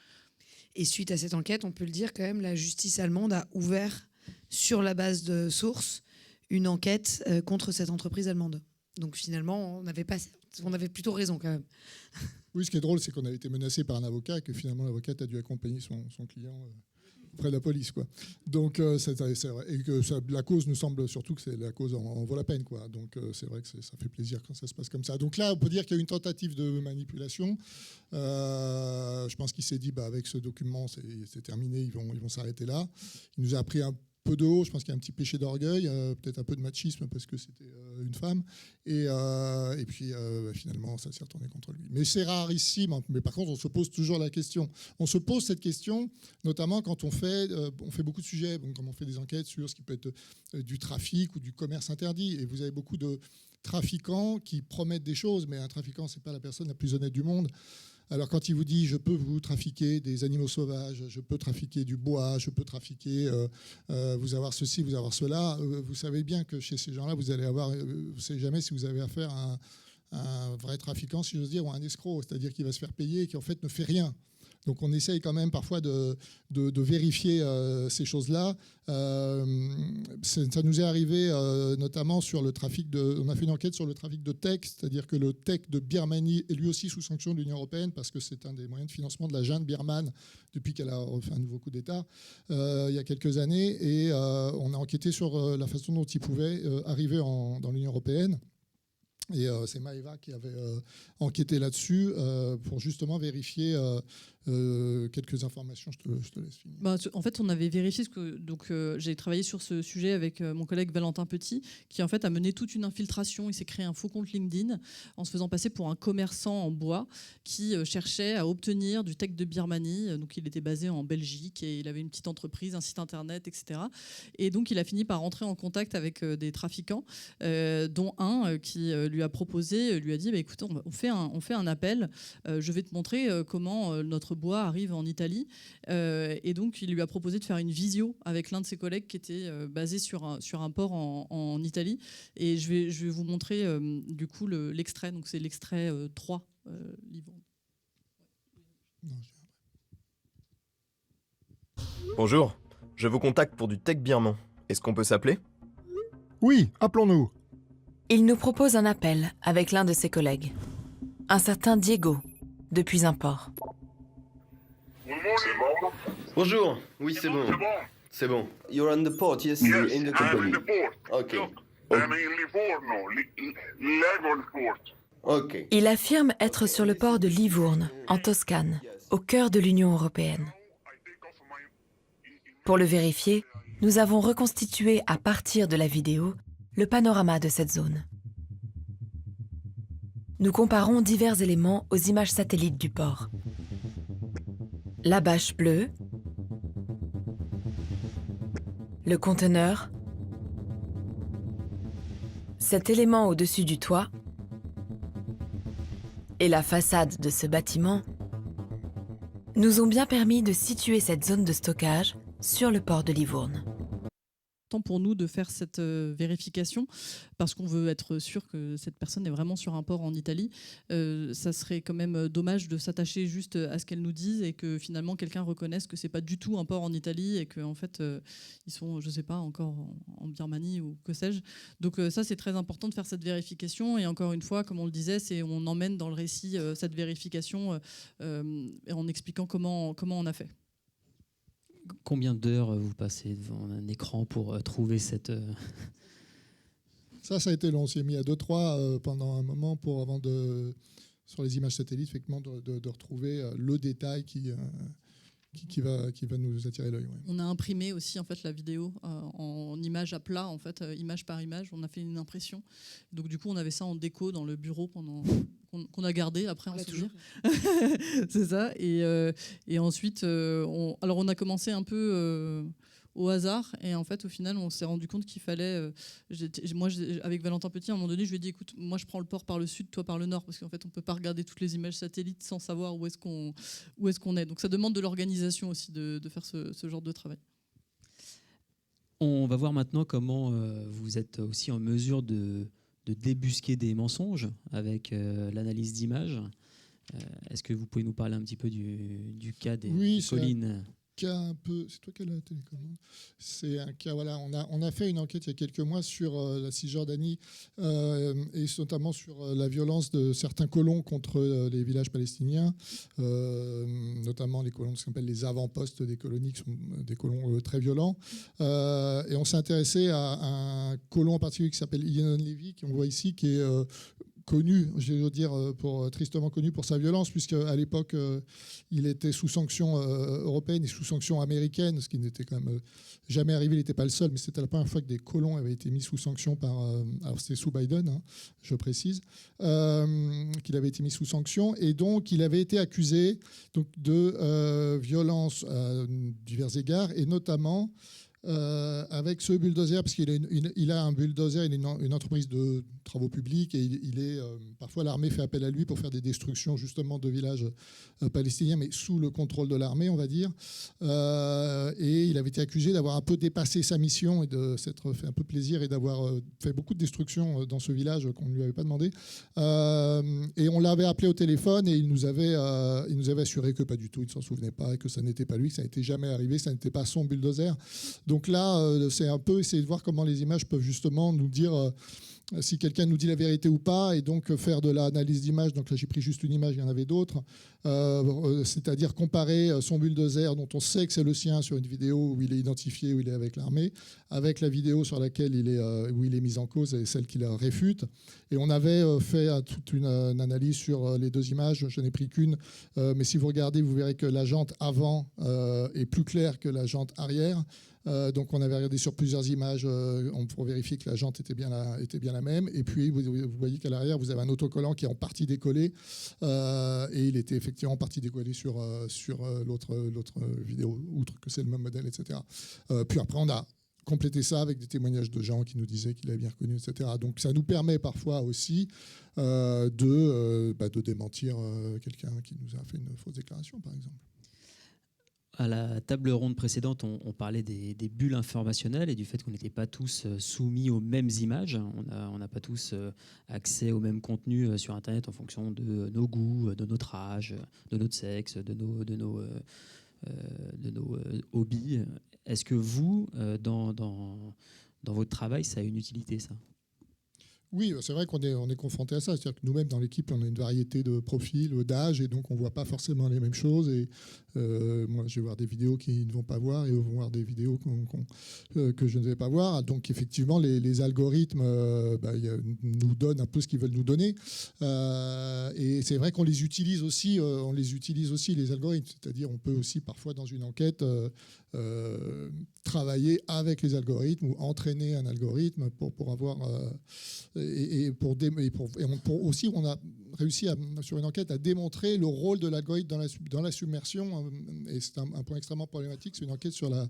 Et suite à cette enquête, on peut le dire quand même, la justice allemande a ouvert, sur la base de sources, une enquête contre cette entreprise allemande. Donc finalement, on avait plutôt raison quand même. Oui, ce qui est drôle, c'est qu'on a été menacé par un avocat et que finalement l'avocat a dû accompagner son client auprès de la police, quoi. Donc c'est vrai. Et que la cause nous semble surtout que la cause en vaut la peine, quoi. Donc c'est vrai que ça fait plaisir quand ça se passe comme ça. Donc là, on peut dire qu'il y a eu une tentative de manipulation. Je pense qu'il s'est dit avec ce document, c'est terminé, ils vont s'arrêter là. Il nous a appris un peu de haut, je pense qu'il y a un petit péché d'orgueil, peut-être un peu de machisme parce que c'était une femme. Et puis finalement, ça s'est retourné contre lui. Mais c'est rarissime. Mais par contre, on se pose toujours la question. On se pose cette question, notamment quand on fait beaucoup de sujets, comme on fait des enquêtes sur ce qui peut être du trafic ou du commerce interdit. Et vous avez beaucoup de trafiquants qui promettent des choses, mais un trafiquant, c'est pas la personne la plus honnête du monde. Alors quand il vous dit je peux vous trafiquer des animaux sauvages, je peux trafiquer du bois, je peux trafiquer, vous avoir ceci, vous avoir cela, vous savez bien que chez ces gens-là, vous allez avoir, vous ne savez jamais si vous avez affaire à un vrai trafiquant, si j'ose dire, ou un escroc, c'est-à-dire qu'il va se faire payer et qui en fait ne fait rien. Donc on essaye quand même parfois de vérifier ces choses-là. Ça nous est arrivé notamment sur le trafic on a fait une enquête sur le trafic de teck, c'est-à-dire que le teck de Birmanie est lui aussi sous sanction de l'Union européenne parce que c'est un des moyens de financement de la junte birmane depuis qu'elle a refait un nouveau coup d'État il y a quelques années. Et on a enquêté sur la façon dont il pouvait arriver dans l'Union européenne. Et c'est Maëva qui avait enquêté là-dessus pour justement vérifier quelques informations. Je te laisse finir. En fait, on avait vérifié j'ai travaillé sur ce sujet avec mon collègue Valentin Petit, qui en fait a mené toute une infiltration. Il s'est créé un faux compte LinkedIn en se faisant passer pour un commerçant en bois qui cherchait à obtenir du teck de Birmanie. Donc, il était basé en Belgique et il avait une petite entreprise, un site internet, etc. Et donc, il a fini par rentrer en contact avec des trafiquants, dont un qui lui a proposé, lui a dit écoute, on fait un appel, je vais te montrer comment notre bois arrive en Italie. Et donc, il lui a proposé de faire une visio avec l'un de ses collègues qui était basé sur un port en Italie. Et je vais vous montrer du coup l'extrait. Donc, c'est l'extrait 3. Livourne. Bonjour, je vous contacte pour du teck birman. Est-ce qu'on peut s'appeler? Oui, appelons-nous. Il nous propose un appel avec l'un de ses collègues, un certain Diego, depuis un port. Bonjour, oui c'est bon. C'est bon. You're on the port, yes, in the company. Okay. Okay. Il affirme être sur le port de Livourne, en Toscane, au cœur de l'Union européenne. Pour le vérifier, nous avons reconstitué à partir de la vidéo le panorama de cette zone. Nous comparons divers éléments aux images satellites du port. La bâche bleue, le conteneur, cet élément au-dessus du toit et la façade de ce bâtiment nous ont bien permis de situer cette zone de stockage sur le port de Livourne. Pour nous de faire cette vérification parce qu'on veut être sûr que cette personne est vraiment sur un port en Italie. Ça serait quand même dommage de s'attacher juste à ce qu'elle nous dise et que finalement quelqu'un reconnaisse que c'est pas du tout un port en Italie et qu'en fait ils sont, je sais pas, encore en Birmanie ou que sais-je. Donc ça c'est très important de faire cette vérification et encore une fois, comme on le disait, on emmène dans le récit cette vérification en expliquant comment on a fait. Combien d'heures vous passez devant un écran pour trouver cette... Ça a été long. On s'y est mis à 2-3 pendant un moment sur les images satellites, effectivement, de retrouver le détail qui va nous attirer l'œil. Ouais. On a imprimé aussi en fait la vidéo en image à plat, en fait, image par image. On a fait une impression. Donc du coup, on avait ça en déco dans le bureau qu'on a gardé après en souvenir. C'est ça. Et ensuite, on a commencé un peu au hasard et en fait au final on s'est rendu compte qu'il fallait moi avec Valentin Petit à un moment donné je lui ai dit écoute, moi je prends le port par le sud, toi par le nord, parce qu'en fait on peut pas regarder toutes les images satellites sans savoir où est-ce qu'on est. Donc ça demande de l'organisation aussi de faire ce genre de travail. On va voir maintenant comment vous êtes aussi en mesure de débusquer des mensonges avec l'analyse d'images. Est-ce que vous pouvez nous parler un petit peu du cas des collines? Un peu, c'est toi qui as la télécommande. C'est un cas, voilà, on a fait une enquête il y a quelques mois sur la Cisjordanie et notamment sur la violence de certains colons contre les villages palestiniens, notamment les colons, ce qu'on appelle les avant-postes des colonies, qui sont des colons très violents. Et on s'est intéressé à un colon en particulier qui s'appelle Yenon Levy, qu'on voit ici, qui est connu, je veux dire, tristement connu pour sa violence, puisque à l'époque, il était sous sanctions européennes et sous sanctions américaines, ce qui n'était quand même jamais arrivé. Il n'était pas le seul, mais c'était la première fois que des colons avaient été mis sous sanctions par. Alors c'était sous Biden, hein, je précise, qu'il avait été mis sous sanctions, et donc il avait été accusé donc, de violences à divers égards, et notamment avec ce bulldozer, parce qu'il a un bulldozer, il a une entreprise de travaux publics, et parfois l'armée fait appel à lui pour faire des destructions justement de villages palestiniens, mais sous le contrôle de l'armée, on va dire. Et il avait été accusé d'avoir un peu dépassé sa mission et de s'être fait un peu plaisir et d'avoir fait beaucoup de destructions dans ce village qu'on ne lui avait pas demandé. Et on l'avait appelé au téléphone et il nous avait assuré que pas du tout, il ne s'en souvenait pas, et que ça n'était pas lui, que ça n'était jamais arrivé, ça n'était pas son bulldozer. Donc là, c'est un peu essayer de voir comment les images peuvent justement nous dire si quelqu'un nous dit la vérité ou pas, et donc faire de l'analyse d'image. Donc là, j'ai pris juste une image, il y en avait d'autres. C'est-à-dire comparer son bulldozer, dont on sait que c'est le sien sur une vidéo où il est identifié, où il est avec l'armée, avec la vidéo sur laquelle où il est mis en cause et celle qui la réfute. Et on avait fait toute une analyse sur les deux images. Je n'ai pris qu'une, mais si vous regardez, vous verrez que la jante avant est plus claire que la jante arrière. Donc on avait regardé sur plusieurs images pour vérifier que la jante était bien la même. Et puis vous voyez qu'à l'arrière, vous avez un autocollant qui est en partie décollé. Et il était effectivement en partie décollé sur l'autre vidéo, outre que c'est le même modèle, etc. Puis après, on a complété ça avec des témoignages de gens qui nous disaient qu'il avait bien reconnu, etc. Donc ça nous permet parfois aussi de démentir quelqu'un qui nous a fait une fausse déclaration, par exemple. À la table ronde précédente, on parlait des bulles informationnelles et du fait qu'on n'était pas tous soumis aux mêmes images. On n'a pas tous accès au même contenu sur Internet en fonction de nos goûts, de notre âge, de notre sexe, de nos hobbies. Est-ce que vous, dans votre travail, ça a une utilité, ça ? Oui, c'est vrai qu'on est confronté à ça. C'est-à-dire que nous-mêmes, dans l'équipe, on a une variété de profils, d'âge, et donc on ne voit pas forcément les mêmes choses. Et moi, je vais voir des vidéos qu'ils ne vont pas voir, et eux vont voir des vidéos que je ne vais pas voir. Donc, effectivement, les algorithmes nous donnent un peu ce qu'ils veulent nous donner. Et c'est vrai qu'on les utilise aussi, les algorithmes. C'est-à-dire, on peut aussi, parfois, dans une enquête, travailler avec les algorithmes ou entraîner un algorithme pour avoir... aussi, on a réussi sur une enquête à démontrer le rôle de l'algorithme dans la submersion, et c'est un point extrêmement problématique. C'est une enquête sur la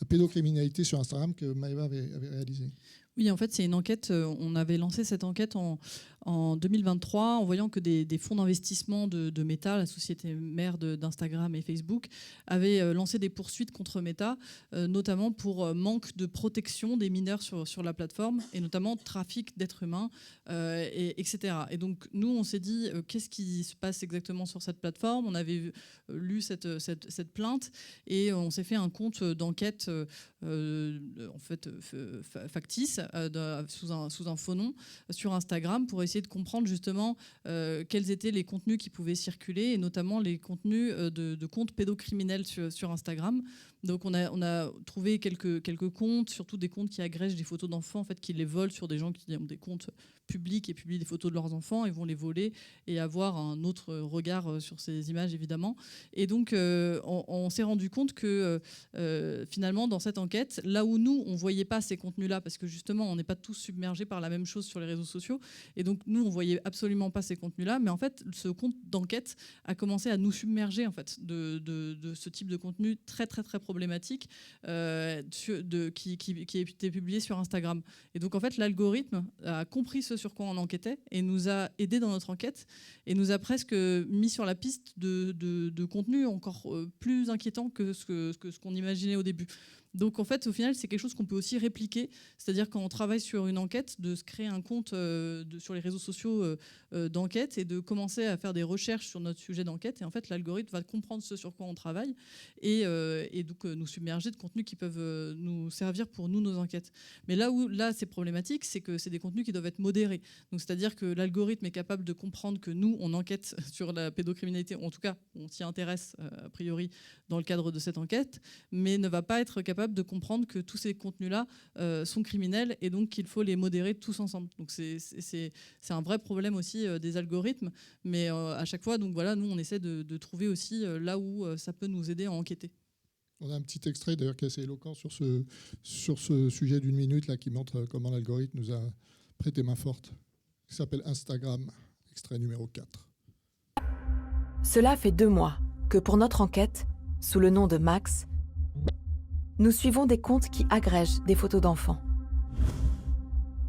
pédocriminalité sur Instagram que Maëva avait réalisée. Oui, en fait, c'est une enquête. On avait lancé cette enquête en 2023 en voyant que des fonds d'investissement de Meta, la société mère d'Instagram et Facebook, avaient lancé des poursuites contre Meta, notamment pour manque de protection des mineurs sur la plateforme, et notamment trafic d'êtres humains, etc. Et donc, nous, on s'est dit, qu'est-ce qui se passe exactement sur cette plateforme ? On avait lu cette plainte, et on s'est fait un compte d'enquête en fait, factice, sous un faux nom, sur Instagram, pour essayer de comprendre justement quels étaient les contenus qui pouvaient circuler, et notamment les contenus de comptes pédocriminels sur Instagram. Donc on a trouvé quelques comptes, surtout des comptes qui agrègent des photos d'enfants, en fait, qui les volent sur des gens qui ont des comptes publics et publient des photos de leurs enfants, et vont les voler et avoir un autre regard sur ces images, évidemment. Et donc on s'est rendu compte que finalement, dans cette enquête, là où nous, on ne voyait pas ces contenus-là, parce que justement, on n'est pas tous submergés par la même chose sur les réseaux sociaux, et donc nous, on ne voyait absolument pas ces contenus-là, mais en fait, ce compte d'enquête a commencé à nous submerger, en fait, de ce type de contenu très, très, très problématique qui était publié sur Instagram. Et donc, en fait, l'algorithme a compris ce sur quoi on enquêtait et nous a aidés dans notre enquête, et nous a presque mis sur la piste de contenus encore plus inquiétants que ce qu'on imaginait au début. Donc en fait, au final, c'est quelque chose qu'on peut aussi répliquer, c'est-à-dire quand on travaille sur une enquête, de se créer un compte sur les réseaux sociaux d'enquête, et de commencer à faire des recherches sur notre sujet d'enquête, et en fait l'algorithme va comprendre ce sur quoi on travaille, et donc nous submerger de contenus qui peuvent nous servir pour nos enquêtes. Mais là c'est problématique, c'est que c'est des contenus qui doivent être modérés. Donc c'est-à-dire que l'algorithme est capable de comprendre comprendre que nous, on enquête sur la pédocriminalité, en tout cas, on s'y intéresse a priori dans le cadre de cette enquête, mais ne va pas être capable de comprendre que tous ces contenus-là sont criminels et donc qu'il faut les modérer tous ensemble. Donc c'est un vrai problème aussi des algorithmes, mais à chaque fois, donc voilà, nous on essaie de trouver aussi là où ça peut nous aider à enquêter. On a un petit extrait d'ailleurs qui est assez éloquent sur ce sujet d'1 minute là, qui montre comment l'algorithme nous a prêté main forte. Il s'appelle Instagram, extrait numéro 4. Cela fait 2 mois que pour notre enquête, sous le nom de Max, nous suivons des comptes qui agrègent des photos d'enfants.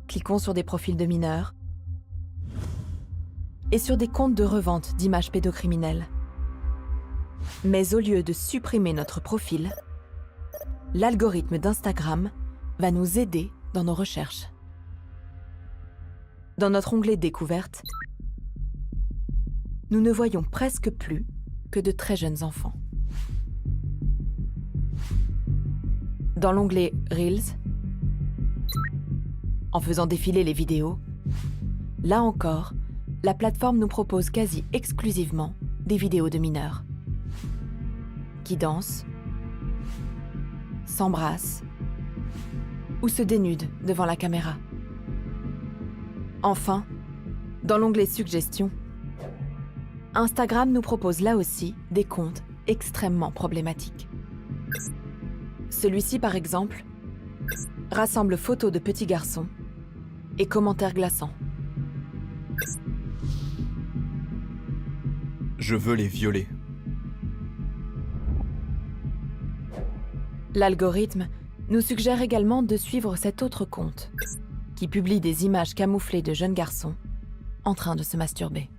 Cliquons sur des profils de mineurs et sur des comptes de revente d'images pédocriminelles. Mais au lieu de supprimer notre profil, l'algorithme d'Instagram va nous aider dans nos recherches. Dans notre onglet Découvertes, nous ne voyons presque plus que de très jeunes enfants. Dans l'onglet Reels, en faisant défiler les vidéos, là encore, la plateforme nous propose quasi exclusivement des vidéos de mineurs qui dansent, s'embrassent ou se dénudent devant la caméra. Enfin, dans l'onglet Suggestions, Instagram nous propose là aussi des comptes extrêmement problématiques. Celui-ci, par exemple, rassemble photos de petits garçons et commentaires glaçants. Je veux les violer. L'algorithme nous suggère également de suivre cet autre compte, qui publie des images camouflées de jeunes garçons en train de se masturber.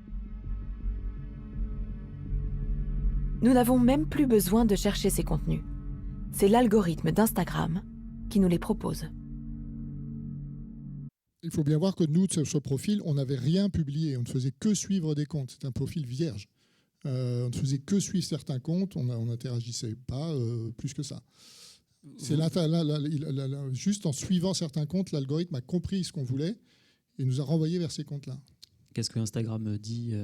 Nous n'avons même plus besoin de chercher ces contenus. C'est l'algorithme d'Instagram qui nous les propose. Il faut bien voir que nous, sur ce profil, on n'avait rien publié. On ne faisait que suivre des comptes. C'est un profil vierge. On ne faisait que suivre certains comptes. On n'interagissait pas plus que ça. C'est juste en suivant certains comptes, l'algorithme a compris ce qu'on voulait et nous a renvoyé vers ces comptes-là. Qu'est-ce que Instagram dit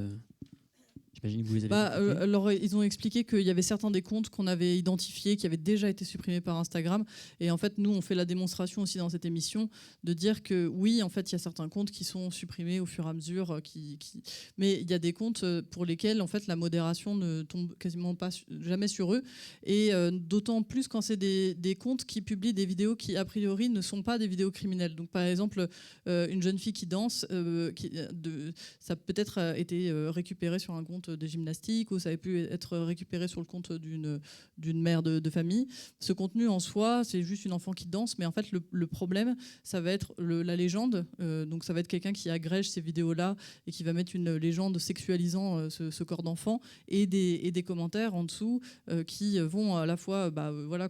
J'imagine que vous les avez alors, ils ont expliqué qu'il y avait certains des comptes qu'on avait identifiés, qui avaient déjà été supprimés par Instagram. Et en fait, nous, on fait la démonstration aussi dans cette émission de dire que oui, en fait, il y a certains comptes qui sont supprimés au fur et à mesure. Mais il y a des comptes pour lesquels, en fait, la modération ne tombe quasiment pas jamais sur eux. Et d'autant plus quand c'est des comptes qui publient des vidéos qui, a priori, ne sont pas des vidéos criminelles. Donc, par exemple, une jeune fille qui danse, ça peut être été récupéré sur un compte de gymnastique ou ça avait pu être récupéré sur le compte d'une mère de famille. Ce contenu en soi, c'est juste une enfant qui danse, mais en fait le problème, ça va être la légende. Donc ça va être quelqu'un qui agrège ces vidéos-là et qui va mettre une légende sexualisant ce corps d'enfant et des commentaires en dessous qui vont à la fois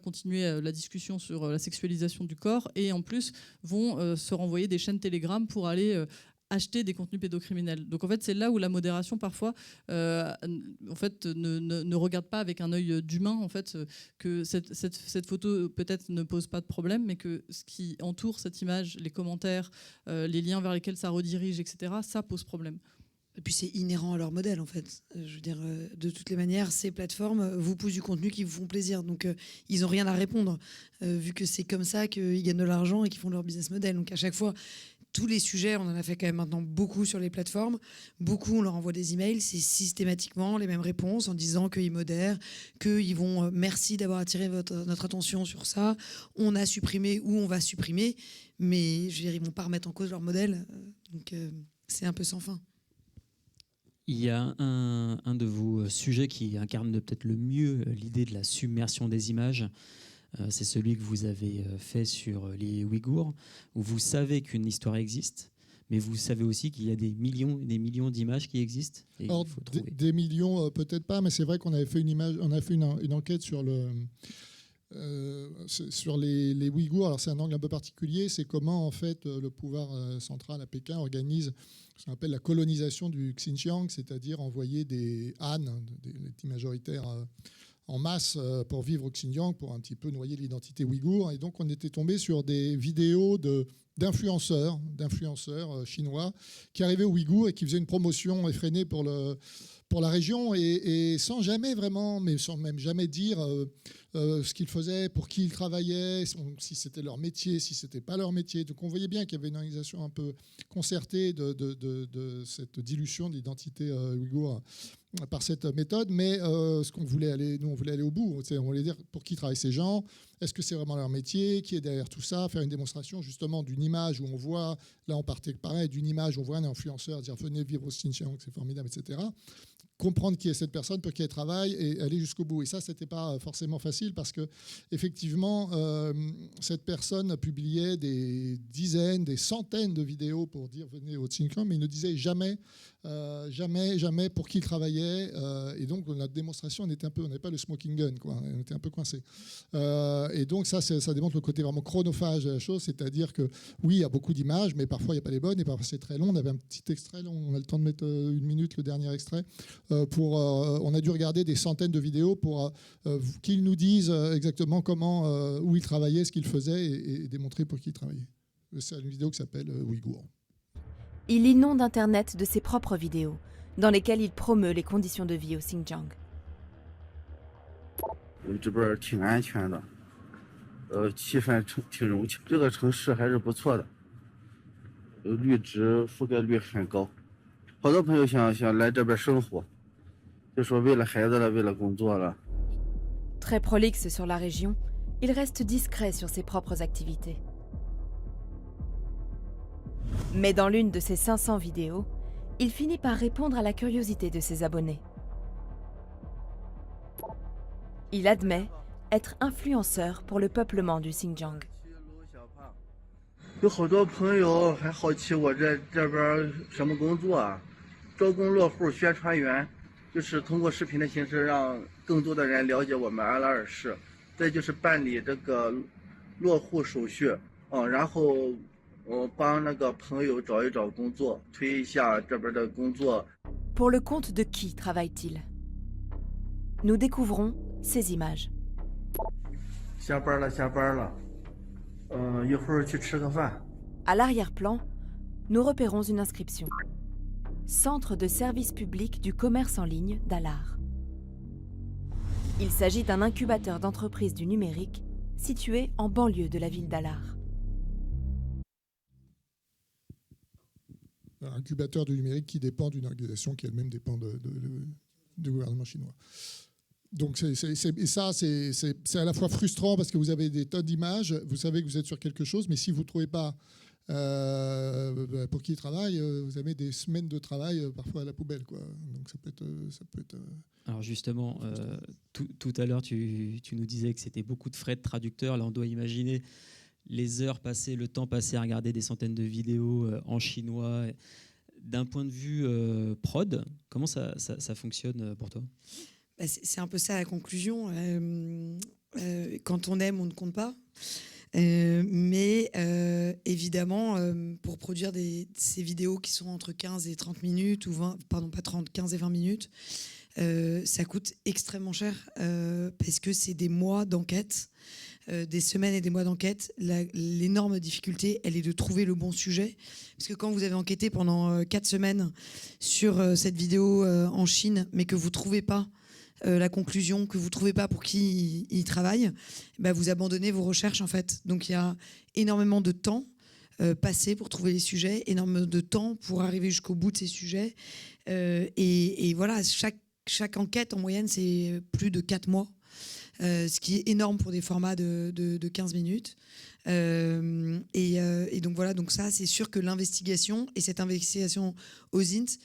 continuer la discussion sur la sexualisation du corps et en plus vont se renvoyer des chaînes Telegram pour aller acheter des contenus pédocriminels. Donc en fait, c'est là où la modération parfois ne regarde pas avec un œil d'humain en fait que cette photo peut-être ne pose pas de problème, mais que ce qui entoure cette image, les commentaires, les liens vers lesquels ça redirige, etc., ça pose problème. Et puis c'est inhérent à leur modèle en fait. Je veux dire, de toutes les manières, ces plateformes vous poussent du contenu qui vous font plaisir. Donc ils n'ont rien à répondre, vu que c'est comme ça qu'ils gagnent de l'argent et qu'ils font leur business model. Donc à chaque fois, tous les sujets, on en a fait quand même maintenant beaucoup sur les plateformes. Beaucoup, on leur envoie des emails, c'est systématiquement les mêmes réponses en disant qu'ils modèrent, qu'ils vont merci d'avoir attiré notre attention sur ça, on a supprimé ou on va supprimer, mais je veux dire, ils ne vont pas remettre en cause leur modèle. Donc c'est un peu sans fin. Il y a un de vos sujets qui incarne peut-être le mieux l'idée de la submersion des images. C'est celui que vous avez fait sur les Ouïghours, où vous savez qu'une histoire existe, mais vous savez aussi qu'il y a des millions d'images qui existent. Et Alors, il faut trouver. Des millions, peut-être pas, mais c'est vrai qu'on avait fait une enquête sur les Ouïghours. Alors c'est un angle un peu particulier, c'est comment en fait le pouvoir central à Pékin organise ce qu'on appelle la colonisation du Xinjiang, c'est-à-dire envoyer des Han, des petits majoritaires en masse pour vivre au Xinjiang, pour un petit peu noyer l'identité ouïghour. Et donc on était tombé sur des vidéos de d'influenceurs chinois qui arrivaient aux Ouïghours et qui faisaient une promotion effrénée pour la région et sans jamais vraiment, mais sans même jamais dire ce qu'ils faisaient, pour qui ils travaillaient, si c'était leur métier, si c'était pas leur métier. Donc on voyait bien qu'il y avait une organisation un peu concertée de cette dilution de l'identité ouïghour par cette méthode, mais ce qu'on voulait aller, nous on voulait aller au bout. On voulait dire pour qui travaillent ces gens, est-ce que c'est vraiment leur métier, qui est derrière tout ça, faire une démonstration justement d'une image où on voit, là on partait pareil, d'une image où on voit un influenceur dire venez vivre au Xinjiang, c'est formidable, etc. Comprendre qui est cette personne, pour qui elle travaille et aller jusqu'au bout. Et ça, c'était pas forcément facile parce que effectivement, cette personne publiait des dizaines, des centaines de vidéos pour dire venez au Xinjiang, mais il ne disait jamais pour qui il travaillait. Et donc, notre démonstration, on n'avait pas le smoking gun, quoi. On était un peu coincé. Et donc, ça démontre le côté vraiment chronophage de la chose, c'est-à-dire que oui, il y a beaucoup d'images, mais parfois il n'y a pas les bonnes et parfois c'est très long. On avait un petit extrait, là, on a le temps de mettre 1 minute, le dernier extrait. On a dû regarder des centaines de vidéos pour qu'ils nous disent exactement comment, où ils travaillaient, ce qu'ils faisaient et démontrer pour qui ils travaillaient. C'est une vidéo qui s'appelle Ouïghour. Il inonde Internet de ses propres vidéos, dans lesquelles il promeut les conditions de vie au Xinjiang. 这边挺安全的，气氛挺融洽，这个城市还是不错的，绿植覆盖率很高，好多朋友想来这边生活，就说为了孩子了，为了工作了。 Très prolixe sur la région, il reste discret sur ses propres activités. Mais dans l'une de ses 500 vidéos, il finit par répondre à la curiosité de ses abonnés. Il admet être influenceur pour le peuplement du Xinjiang. 有好多朋友还好奇我在这边什么工作啊？招工落户宣传员，就是通过视频的形式让更多的人了解我们阿拉尔市。再就是办理这个落户手续，然后帮那个朋友找一找工作，推一下这边的工作。 Pour le compte de qui travaille-t-il? Nous découvrons ces images. 下班了，下班了。一会儿去吃个饭。 À l'arrière-plan, nous repérons une inscription. Centre de service public du commerce en ligne d'Alar. Il s'agit d'un incubateur d'entreprises du numérique situé en banlieue de la ville d'Alar. Un incubateur du numérique qui dépend d'une organisation qui elle-même dépend du gouvernement chinois. Donc c'est à la fois frustrant parce que vous avez des tonnes d'images, vous savez que vous êtes sur quelque chose, mais si vous ne trouvez pas pour qui il travaille, vous avez des semaines de travail parfois à la poubelle, quoi. Donc ça peut être. Alors justement, tout à l'heure, tu nous disais que c'était beaucoup de frais de traducteur. Là, on doit imaginer les heures passées, le temps passé à regarder des centaines de vidéos en chinois. D'un point de vue prod, comment ça fonctionne pour toi ? C'est un peu ça la conclusion. Quand on aime, on ne compte pas. Mais évidemment, pour produire ces vidéos qui sont entre 15 et 30 minutes, ou 20, pardon, pas 30, 15 et 20 minutes, ça coûte extrêmement cher parce que c'est des mois d'enquête, des semaines et des mois d'enquête. L'énorme difficulté, elle est de trouver le bon sujet. Parce que quand vous avez enquêté pendant 4 semaines sur cette vidéo en Chine, mais que vous ne trouvez pas la conclusion, que vous ne trouvez pas pour qui il travaille, bah vous abandonnez vos recherches en fait. Donc il y a énormément de temps passé pour trouver les sujets, énormément de temps pour arriver jusqu'au bout de ces sujets. Et voilà, chaque enquête en moyenne, c'est plus de 4 mois, ce qui est énorme pour des formats de 15 minutes. Et donc voilà, donc ça, c'est sûr que l'investigation, et cette investigation aux INT,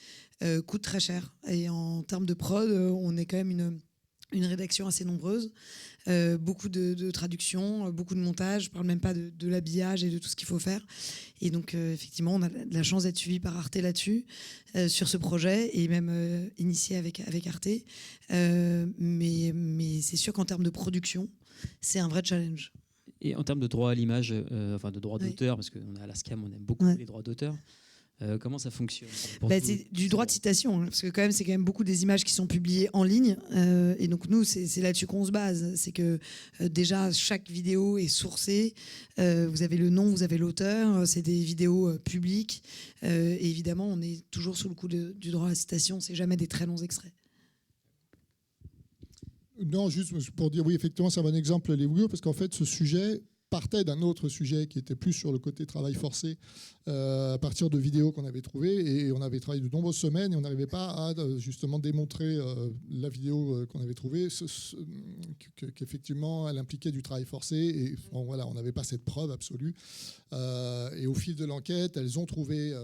coûte très cher. Et en termes de prod, on est quand même une rédaction assez nombreuse. Beaucoup de traductions, beaucoup de montage. Je ne parle même pas de l'habillage et de tout ce qu'il faut faire. Et donc, effectivement, on a de la chance d'être suivi par Arte là-dessus, sur ce projet, et même initié avec Arte. Mais c'est sûr qu'en termes de production, c'est un vrai challenge. Et en termes de droit à l'image, enfin de droit d'auteur, parce qu'on a à la SCAM, on aime beaucoup les droits d'auteur. Comment ça fonctionne? C'est du droit de citation, hein, parce que c'est quand même beaucoup des images qui sont publiées en ligne. Et donc nous, c'est là-dessus qu'on se base. C'est que déjà, chaque vidéo est sourcée. Vous avez le nom, vous avez l'auteur. C'est des vidéos publiques. Et évidemment, on est toujours sous le coup du droit à la citation. C'est jamais des très longs extraits. Non, juste pour dire, oui, effectivement, c'est un bon exemple, les Ouïghours, parce qu'en fait, ce sujet partait d'un autre sujet qui était plus sur le côté travail forcé à partir de vidéos qu'on avait trouvées, et on avait travaillé de nombreuses semaines et on n'arrivait pas à justement démontrer la vidéo qu'on avait trouvée qu'effectivement elle impliquait du travail forcé, et bon, voilà, on n'avait pas cette preuve absolue. Et au fil de l'enquête, elles ont trouvé,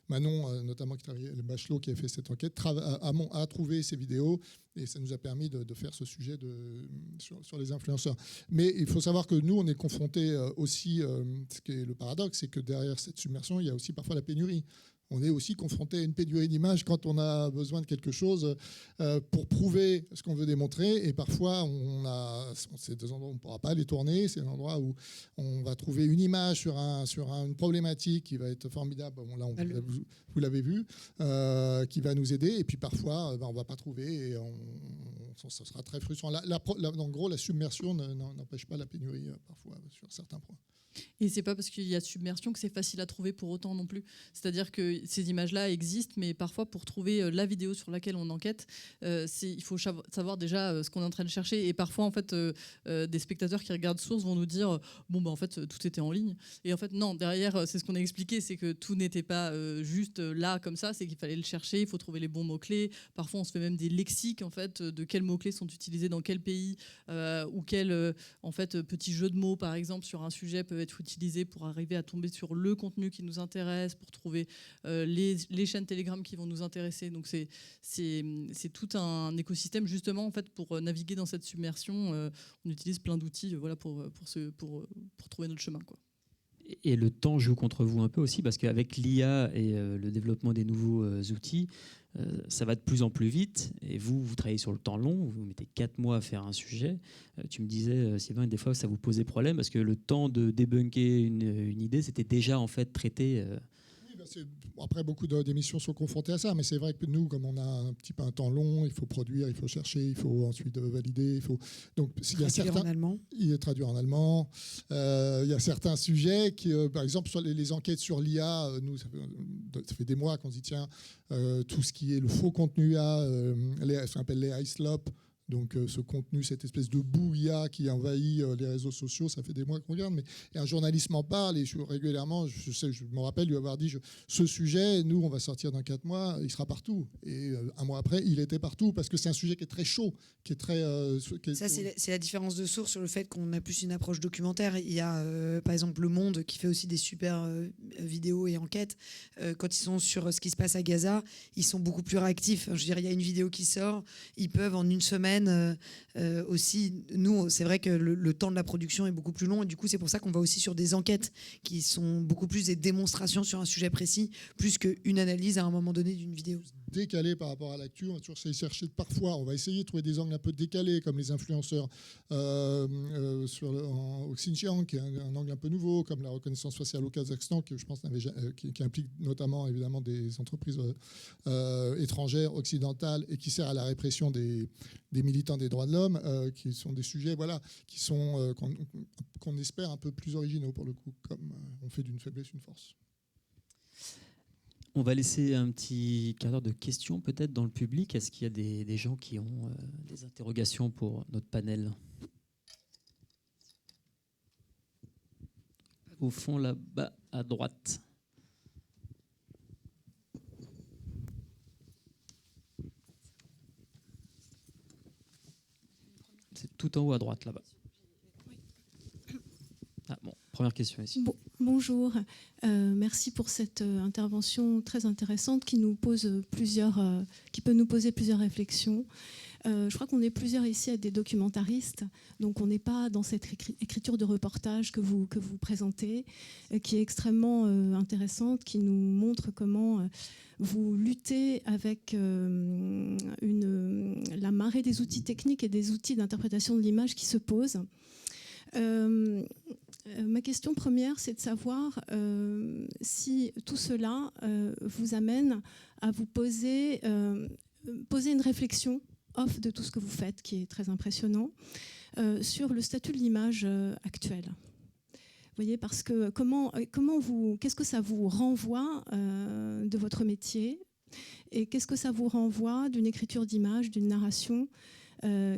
Manon notamment, qui travaillait, le Bachelot qui a fait cette enquête, a trouvé ces vidéos, et ça nous a permis de faire ce sujet sur les influenceurs. Mais il faut savoir que nous, on est confrontés aussi, ce qui est le paradoxe, c'est que derrière cette submersion, il y a aussi parfois la pénurie. On est aussi confronté à une pénurie d'images quand on a besoin de quelque chose pour prouver ce qu'on veut démontrer. Et parfois, c'est des endroits où on ne pourra pas les tourner. C'est un endroit où on va trouver une image sur une problématique qui va être formidable. Bon, là, vous l'avez vu, qui va nous aider. Et puis parfois, on ne va pas trouver et ça sera très frustrant. En gros, la submersion n'empêche pas la pénurie parfois sur certains points. Et c'est pas parce qu'il y a submersion que c'est facile à trouver pour autant non plus. C'est-à-dire que ces images-là existent, mais parfois pour trouver la vidéo sur laquelle on enquête, il faut savoir déjà ce qu'on est en train de chercher. Et parfois, en fait, des spectateurs qui regardent Source vont nous dire en fait, tout était en ligne. Et en fait, non, derrière, c'est ce qu'on a expliqué, c'est que tout n'était pas juste là comme ça, c'est qu'il fallait le chercher, il faut trouver les bons mots-clés. Parfois, on se fait même des lexiques en fait, de quels mots-clés sont utilisés dans quel pays, ou quel en fait, petit jeu de mots, par exemple, sur un sujet peut être utilisé pour arriver à tomber sur le contenu qui nous intéresse, pour trouver les chaînes Telegram qui vont nous intéresser. Donc c'est tout un écosystème justement en fait pour naviguer dans cette submersion. On utilise plein d'outils pour trouver notre chemin, quoi. Et le temps joue contre vous un peu aussi, parce qu'avec l'IA et le développement des nouveaux outils, ça va de plus en plus vite. Et vous travaillez sur le temps long, vous mettez 4 mois à faire un sujet. Tu me disais, Sylvain, des fois, ça vous posait problème, parce que le temps de débunker une idée, c'était déjà en fait traité. Après, beaucoup d'émissions sont confrontées à ça, mais c'est vrai que nous, comme on a un petit peu un temps long, il faut produire, il faut chercher, il faut ensuite valider, donc il y a certains, il est traduit en allemand. Il y a certains sujets qui, par exemple, sur les enquêtes sur l'IA, nous, ça fait des mois qu'on se dit tiens, tout ce qui est le faux contenu IA, ce qu'on appelle les iSlop. Donc ce contenu, cette espèce de boue IA qui envahit les réseaux sociaux, ça fait des mois qu'on regarde. Mais et un journaliste m'en parle et régulièrement, je me rappelle lui avoir dit ce sujet, nous on va sortir dans 4 mois, il sera partout. Et un mois après, il était partout parce que c'est un sujet qui est très chaud, qui est très. Ça c'est la différence de source sur le fait qu'on a plus une approche documentaire. Il y a par exemple Le Monde qui fait aussi des super vidéos et enquêtes. Quand ils sont sur ce qui se passe à Gaza, ils sont beaucoup plus réactifs. Je veux dire, il y a une vidéo qui sort, ils peuvent en une semaine aussi, nous, c'est vrai que le temps de la production est beaucoup plus long et du coup, c'est pour ça qu'on va aussi sur des enquêtes qui sont beaucoup plus des démonstrations sur un sujet précis, plus qu'une analyse à un moment donné d'une vidéo. Décalé par rapport à l'actu, on va toujours chercher parfois, on va essayer de trouver des angles un peu décalés, comme les influenceurs au Xinjiang, qui est un angle un peu nouveau, comme la reconnaissance faciale au Kazakhstan, que je pense qui implique notamment évidemment des entreprises étrangères, occidentales, et qui sert à la répression des militants des droits de l'homme, qui sont des sujets qui sont qu'on espère un peu plus originaux pour le coup, comme on fait d'une faiblesse une force. On va laisser un petit quart d'heure de questions peut-être dans le public. Est-ce qu'il y a des gens qui ont des interrogations pour notre panel? Au fond, là-bas, à droite. C'est tout en haut à droite, là-bas. Ah, bon, première question ici. Bonjour, merci pour cette intervention très intéressante qui peut nous poser plusieurs réflexions. Je crois qu'on est plusieurs ici à être des documentaristes, donc on n'est pas dans cette écriture de reportage que vous présentez, qui est extrêmement intéressante, qui nous montre comment vous luttez avec la marée des outils techniques et des outils d'interprétation de l'image qui se posent. Ma question première, c'est de savoir si tout cela vous amène à vous poser une réflexion off de tout ce que vous faites, qui est très impressionnant, sur le statut de l'image actuelle. Vous voyez, parce que qu'est-ce que ça vous renvoie de votre métier, et qu'est-ce que ça vous renvoie d'une écriture d'image, d'une narration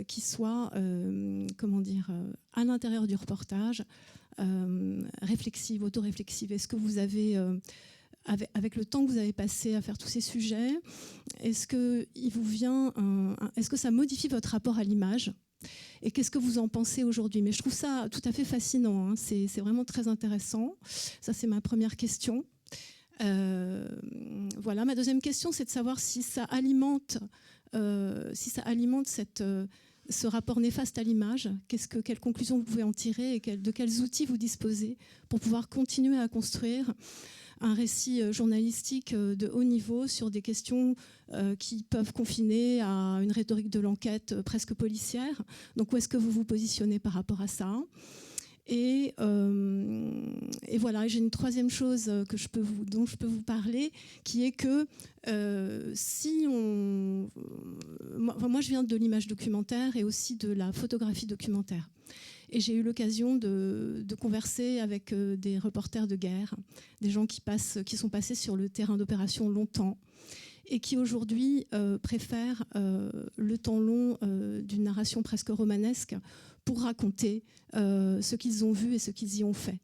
qui soit, à l'intérieur du reportage, réflexive, auto-réflexive. Est-ce que vous avez, avec le temps que vous avez passé à faire tous ces sujets, est-ce que ça modifie votre rapport à l'image ? Et qu'est-ce que vous en pensez aujourd'hui ? Mais je trouve ça tout à fait fascinant, hein. C'est vraiment très intéressant. Ça, c'est ma première question. Voilà. Ma deuxième question, c'est de savoir si ça alimente ce rapport néfaste à l'image. Quelles conclusions vous pouvez en tirer et de quels outils vous disposez pour pouvoir continuer à construire un récit journalistique de haut niveau sur des questions qui peuvent confiner à une rhétorique de l'enquête presque policière. Donc où est-ce que vous vous positionnez par rapport à ça ? Et voilà, j'ai une troisième chose dont je peux vous parler, qui est que moi je viens de l'image documentaire et aussi de la photographie documentaire. Et j'ai eu l'occasion de converser avec des reporters de guerre, des gens qui sont passés sur le terrain d'opération longtemps et qui aujourd'hui préfèrent le temps long d'une narration presque romanesque pour raconter ce qu'ils ont vu et ce qu'ils y ont fait.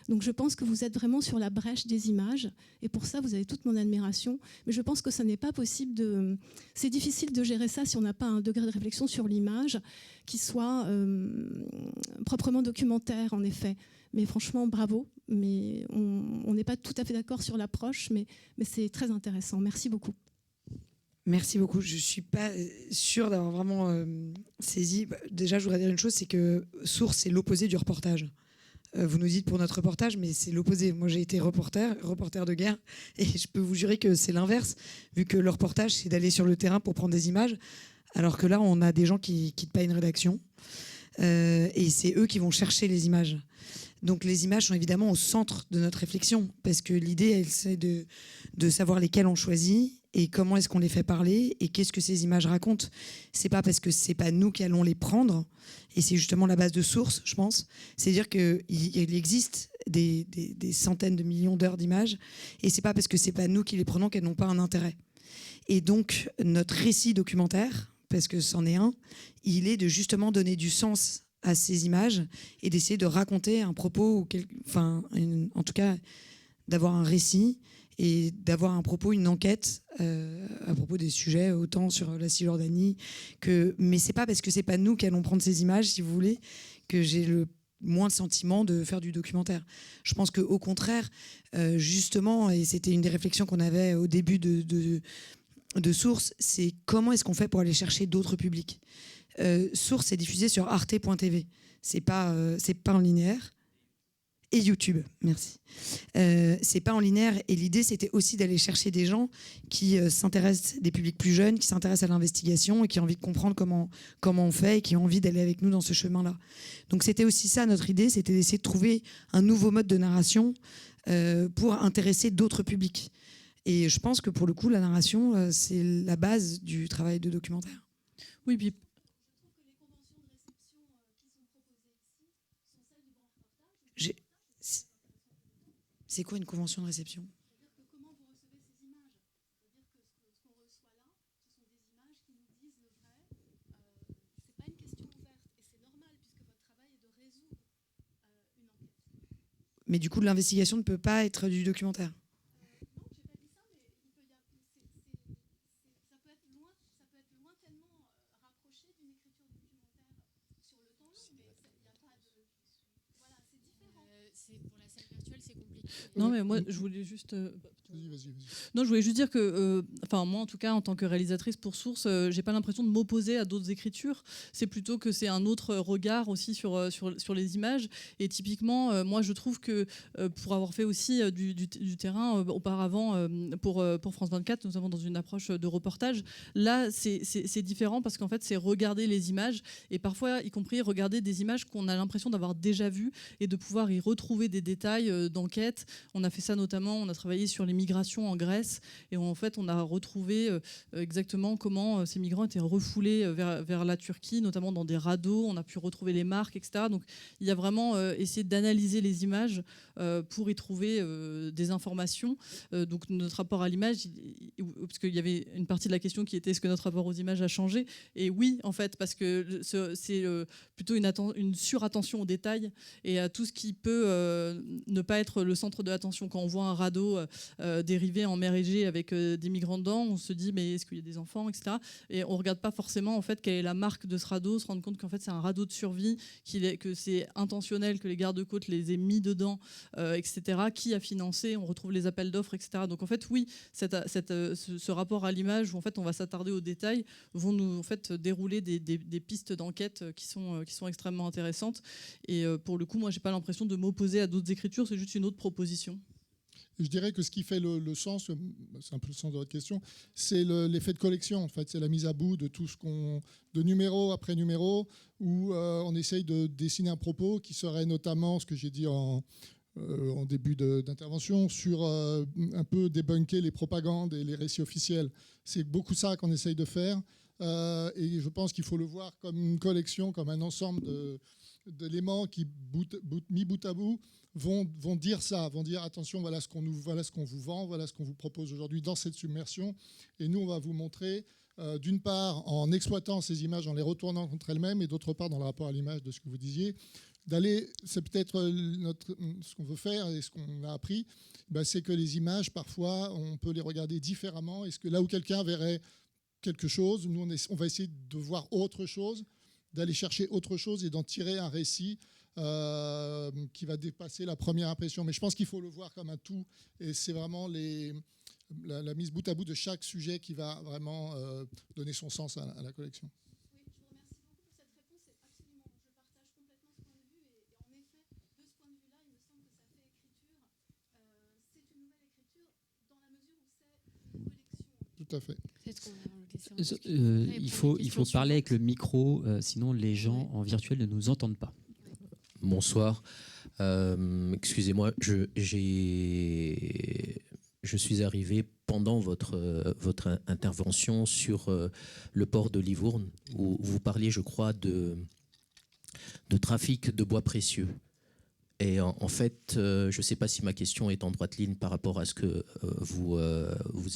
Donc je pense que vous êtes vraiment sur la brèche des images, et pour ça vous avez toute mon admiration, mais je pense que ça n'est pas possible c'est difficile de gérer ça si on n'a pas un degré de réflexion sur l'image qui soit proprement documentaire, en effet. Mais franchement, bravo, mais on n'est pas tout à fait d'accord sur l'approche, mais c'est très intéressant. Merci beaucoup. Merci beaucoup. Je ne suis pas sûre d'avoir vraiment saisi. Déjà, je voudrais dire une chose, c'est que Source, c'est l'opposé du reportage. Vous nous dites pour notre reportage, mais c'est l'opposé. Moi, j'ai été reporter de guerre, et je peux vous jurer que c'est l'inverse, vu que le reportage, c'est d'aller sur le terrain pour prendre des images, alors que là, on a des gens qui quittent pas une rédaction, et c'est eux qui vont chercher les images. Donc les images sont évidemment au centre de notre réflexion, parce que l'idée, elle, c'est de savoir lesquelles on choisit et comment est-ce qu'on les fait parler et qu'est-ce que ces images racontent. C'est pas parce que c'est pas nous qui allons les prendre, et c'est justement la base de Source, je pense. C'est-à-dire qu'il existe des centaines de millions d'heures d'images, et c'est pas parce que c'est pas nous qui les prenons qu'elles n'ont pas un intérêt. Et donc notre récit documentaire, parce que c'en est un, il est de justement donner du sens à ces images et d'essayer de raconter un propos, en tout cas d'avoir un récit et d'avoir un propos, une enquête à propos des sujets, autant sur la Cisjordanie mais c'est pas parce que c'est pas nous qui allons prendre ces images, si vous voulez, que j'ai le moins de sentiment de faire du documentaire. Je pense qu'au contraire, justement, et c'était une des réflexions qu'on avait au début de Source, c'est comment est-ce qu'on fait pour aller chercher d'autres publics. Source est diffusé sur arte.tv. C'est pas en linéaire. Et YouTube, merci. C'est pas en linéaire, et l'idée c'était aussi d'aller chercher des gens qui s'intéressent, des publics plus jeunes, qui s'intéressent à l'investigation et qui ont envie de comprendre comment on fait et qui ont envie d'aller avec nous dans ce chemin-là. Donc c'était aussi ça notre idée, c'était d'essayer de trouver un nouveau mode de narration pour intéresser d'autres publics. Et je pense que pour le coup, la narration, c'est la base du travail de documentaire. Oui, puis c'est quoi une convention de réception ? Comment vous recevez ces images ? C'est-à-dire que ce qu'on reçoit là, ce sont des images qui nous disent le vrai. C'est pas une question ouverte, et c'est normal puisque votre travail est de résoudre une enquête. Mais du coup, l'investigation ne peut pas être du documentaire. Non, j'ai pas dit ça, mais ça peut être lointainement rapproché d'une écriture documentaire sur le temps long, mais il n'y a pas de... Voilà, c'est différent. Non, mais moi, je voulais juste. Vas-y. Non, je voulais juste dire que, moi, en tout cas, en tant que réalisatrice pour Source, j'ai pas l'impression de m'opposer à d'autres écritures. C'est plutôt que c'est un autre regard aussi sur les images. Et typiquement, moi, je trouve que pour avoir fait aussi du terrain auparavant pour France 24, nous avons dans une approche de reportage. Là, c'est différent parce qu'en fait, c'est regarder les images et parfois, y compris regarder des images qu'on a l'impression d'avoir déjà vues et de pouvoir y retrouver des détails d'enquête. On a fait ça notamment, on a travaillé sur les migrations en Grèce et en fait on a retrouvé exactement comment ces migrants étaient refoulés vers la Turquie, notamment dans des radeaux, on a pu retrouver les marques, etc. Donc il y a vraiment essayé d'analyser les images pour y trouver des informations. Donc notre rapport à l'image, parce qu'il y avait une partie de la question qui était est-ce que notre rapport aux images a changé? Et oui, en fait, parce que c'est plutôt une surattention aux détails et à tout ce qui peut ne pas être le centre de l'attention. Quand on voit un radeau dérivé en mer Égée avec des migrants dedans, on se dit mais est-ce qu'il y a des enfants, etc. Et on regarde pas forcément en fait quelle est la marque de ce radeau, se rendre compte qu'en fait c'est un radeau de survie, que c'est intentionnel, que les gardes-côtes les aient mis dedans, etc. Qui a financé? On retrouve les appels d'offres, etc. Donc en fait oui, ce rapport à l'image où en fait on va s'attarder aux détails vont nous en fait dérouler des pistes d'enquête qui sont extrêmement intéressantes. Et pour le coup, moi j'ai pas l'impression de m'opposer à d'autres écritures, c'est juste une autre proposition. Je dirais que ce qui fait le sens, c'est un peu le sens de votre question, c'est l'effet de collection. En fait, c'est la mise à bout de tout de numéro après numéro, où on essaye de dessiner un propos qui serait notamment ce que j'ai dit en début d'intervention sur un peu débunker les propagandes et les récits officiels. C'est beaucoup ça qu'on essaye de faire. Et je pense qu'il faut le voir comme une collection, comme un ensemble d'éléments qui, mis bout à bout, vont dire ça, vont dire attention, voilà ce qu'on vous vend, voilà ce qu'on vous propose aujourd'hui dans cette submersion. Et nous, on va vous montrer, d'une part, en exploitant ces images, en les retournant contre elles-mêmes, et d'autre part, dans le rapport à l'image de ce que vous disiez, c'est peut-être ce qu'on veut faire et ce qu'on a appris, c'est que les images, parfois, on peut les regarder différemment. Est-ce que là où quelqu'un verrait quelque chose, nous, on va essayer de voir autre chose, d'aller chercher autre chose et d'en tirer un récit qui va dépasser la première impression. Mais je pense qu'il faut le voir comme un tout, et c'est vraiment la mise bout à bout de chaque sujet qui va vraiment donner son sens à la collection. Tout à fait. Il faut parler avec le micro, sinon les gens en virtuel ne nous entendent pas. Bonsoir. Excusez-moi, je suis arrivé pendant votre intervention sur le port de Livourne, où vous parliez, je crois, de trafic de bois précieux. Et en fait, je ne sais pas si ma question est en droite ligne par rapport à ce que vous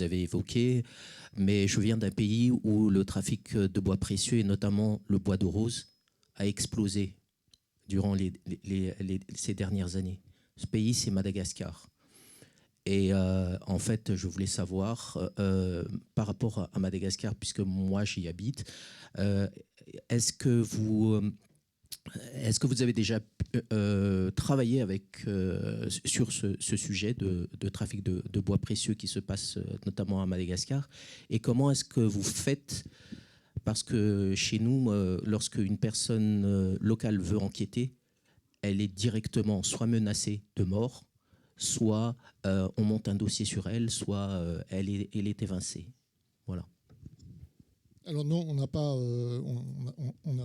avez évoqué, mais je viens d'un pays où le trafic de bois précieux, et notamment le bois de rose, a explosé durant ces dernières années. Ce pays, c'est Madagascar. Et en fait, je voulais savoir, par rapport à Madagascar, puisque moi j'y habite, est-ce que vous avez déjà travaillé sur ce sujet de trafic de bois précieux qui se passe notamment à Madagascar? Et comment est-ce que vous faites? Parce que chez nous, lorsque une personne locale veut enquêter, elle est directement soit menacée de mort, soit on monte un dossier sur elle, soit elle est évincée. Voilà. Alors non, on n'a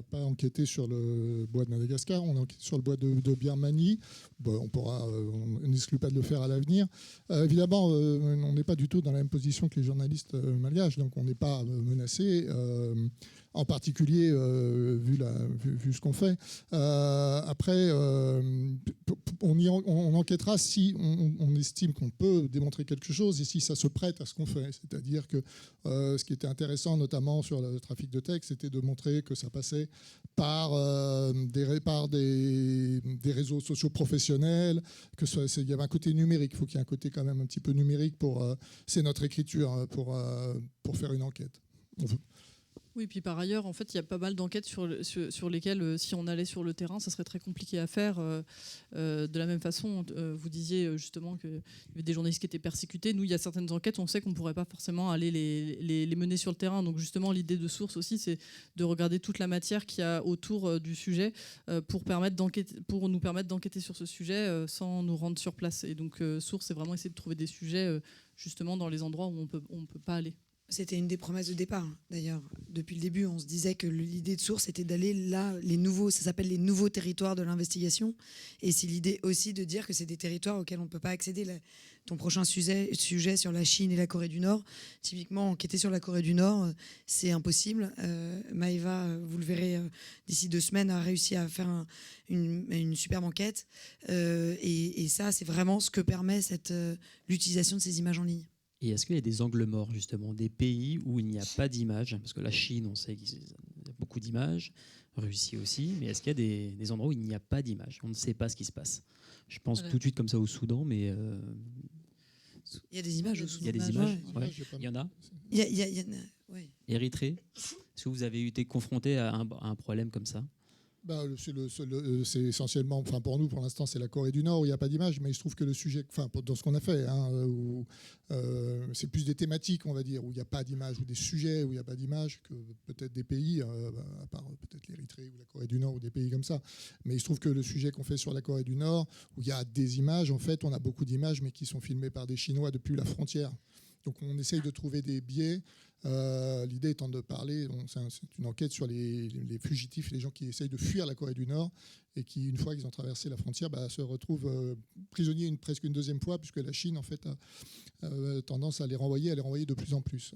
pas enquêté sur le bois de Madagascar, on a enquêté sur le bois de Birmanie. Bon, on n'exclut pas de le faire à l'avenir. Évidemment, on n'est pas du tout dans la même position que les journalistes malgaches, donc on n'est pas menacé, en particulier vu ce qu'on fait. Après, on enquêtera si on estime qu'on peut démontrer quelque chose et si ça se prête à ce qu'on fait. C'est-à-dire que ce qui était intéressant, notamment sur le trafic de texte, c'était de montrer que ça passait par des réseaux sociaux professionnels, qu'il y avait un côté numérique. Il faut qu'il y ait un côté quand même un petit peu numérique c'est notre écriture pour faire une enquête. Oui, puis par ailleurs, en fait, il y a pas mal d'enquêtes sur lesquelles, si on allait sur le terrain, ça serait très compliqué à faire. De la même façon, vous disiez justement qu'il y avait des journalistes qui étaient persécutés. Nous, il y a certaines enquêtes, on sait qu'on ne pourrait pas forcément aller les mener sur le terrain. Donc justement, l'idée de Source aussi, c'est de regarder toute la matière qu'il y a autour du sujet pour nous permettre d'enquêter sur ce sujet sans nous rendre sur place. Et donc, Source, c'est vraiment essayer de trouver des sujets justement dans les endroits où on ne peut pas aller. C'était une des promesses de départ, d'ailleurs. Depuis le début, on se disait que l'idée de Source était d'aller là, ça s'appelle les nouveaux territoires de l'investigation. Et c'est l'idée aussi de dire que c'est des territoires auxquels on ne peut pas accéder. Ton prochain sujet sur la Chine et la Corée du Nord, typiquement, enquêter sur la Corée du Nord, c'est impossible. Maëva, vous le verrez d'ici 2 semaines, a réussi à faire une superbe enquête. Et ça, c'est vraiment ce que permet l'utilisation de ces images en ligne. Et est-ce qu'il y a des angles morts, justement, des pays où il n'y a pas d'images? Parce que la Chine, on sait qu'il y a beaucoup d'images, Russie aussi, mais est-ce qu'il y a des endroits où il n'y a pas d'images? On ne sait pas ce qui se passe. Je pense tout de suite comme ça au Soudan, mais... Il y a des images au Soudan. Il y a des images, ouais. Il y en a. Il y en a, ouais. Érythrée, est-ce que vous avez été confronté à un problème comme ça? C'est essentiellement, enfin pour nous, pour l'instant, c'est la Corée du Nord où il n'y a pas d'image, mais il se trouve que le sujet, enfin dans ce qu'on a fait, c'est plus des thématiques, on va dire, où il n'y a pas d'image, ou des sujets où il n'y a pas d'image, que peut-être des pays, à part peut-être l'Érythrée ou la Corée du Nord ou des pays comme ça. Mais il se trouve que le sujet qu'on fait sur la Corée du Nord, où il y a des images, en fait, on a beaucoup d'images, mais qui sont filmées par des Chinois depuis la frontière. Donc on essaye de trouver des biais. L'idée étant de parler, c'est une enquête sur les fugitifs, les gens qui essayent de fuir la Corée du Nord et qui, une fois qu'ils ont traversé la frontière, se retrouvent prisonniers presque une deuxième fois, puisque la Chine en fait a tendance à les renvoyer de plus en plus.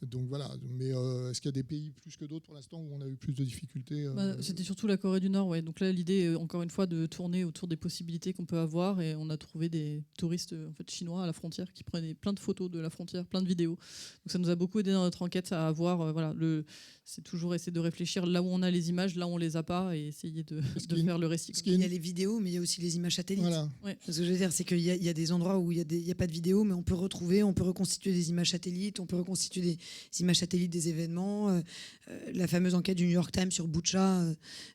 Donc voilà, mais est-ce qu'il y a des pays plus que d'autres pour l'instant où on a eu plus de difficultés C'était surtout la Corée du Nord, ouais. Donc là, l'idée est encore une fois de tourner autour des possibilités qu'on peut avoir, et on a trouvé des touristes en fait, chinois à la frontière qui prenaient plein de photos de la frontière, plein de vidéos. Donc ça nous a beaucoup aidé dans notre enquête à avoir, c'est toujours essayer de réfléchir là où on a les images, là où on les a pas, et essayer de faire le récit. Il y a les vidéos, mais il y a aussi les images satellites. Voilà. Ouais. Ce que je veux dire, c'est qu'il y a des endroits où il n'y a pas de vidéos, mais on peut reconstituer des images satellites, on peut reconstituer des images satellites des événements. La fameuse enquête du New York Times sur Butcha,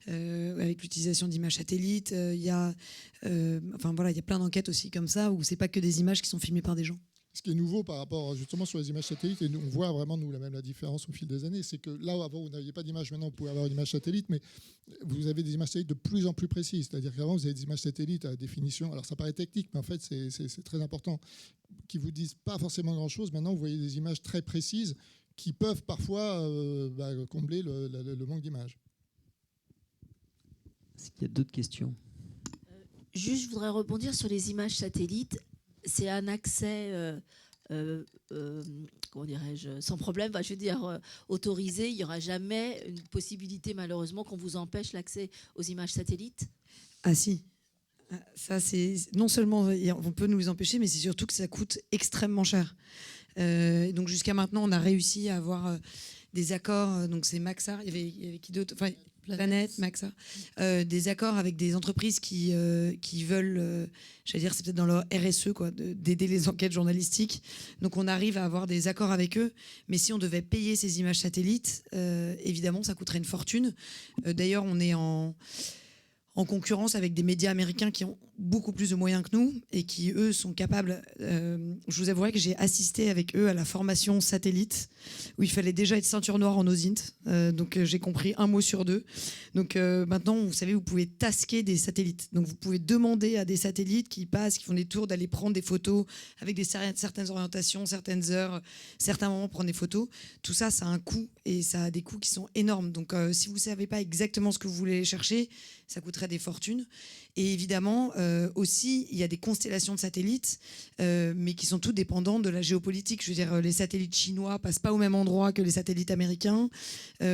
avec l'utilisation d'images satellites. Il y a plein d'enquêtes aussi comme ça, où c'est pas que des images qui sont filmées par des gens. Ce qui est nouveau par rapport justement sur les images satellites, et on voit vraiment nous la différence au fil des années, c'est que là avant vous n'aviez pas d'image, maintenant vous pouvez avoir une image satellite, mais vous avez des images satellites de plus en plus précises. C'est-à-dire qu'avant vous avez des images satellites à définition, alors ça paraît technique, mais en fait c'est très important, qui vous disent pas forcément grand-chose. Maintenant vous voyez des images très précises qui peuvent parfois combler le manque d'images. Est-ce qu'il y a d'autres questions? Juste, je voudrais rebondir sur les images satellites. C'est un accès, comment dirais-je, sans problème, je veux dire autorisé. Il n'y aura jamais une possibilité, malheureusement, qu'on vous empêche l'accès aux images satellites? Ah si. Ça, c'est non seulement on peut nous les empêcher, mais c'est surtout que ça coûte extrêmement cher. Donc jusqu'à maintenant, on a réussi à avoir des accords. Donc c'est Maxar, il y avait qui d'autre? Enfin, Planète, Maxar, des accords avec des entreprises qui veulent, j'allais dire, c'est peut-être dans leur RSE, quoi, d'aider les enquêtes journalistiques. Donc on arrive à avoir des accords avec eux. Mais si on devait payer ces images satellites, évidemment, ça coûterait une fortune. D'ailleurs, on est en concurrence avec des médias américains qui ont beaucoup plus de moyens que nous et qui, eux, sont capables... je vous avouerai que j'ai assisté avec eux à la formation satellite, où il fallait déjà être ceinture noire en OSINT. Donc, j'ai compris un mot sur 2. Donc, maintenant, vous savez, vous pouvez tasquer des satellites. Donc, vous pouvez demander à des satellites qui passent, qui font des tours, d'aller prendre des photos avec certaines orientations, certaines heures, certains moments, prendre des photos. Tout ça, ça a un coût et ça a des coûts qui sont énormes. Donc, si vous ne savez pas exactement ce que vous voulez chercher, ça coûterait des fortunes. Et évidemment, aussi, il y a des constellations de satellites, mais qui sont tous dépendants de la géopolitique. Je veux dire, les satellites chinois passent pas au même endroit que les satellites américains,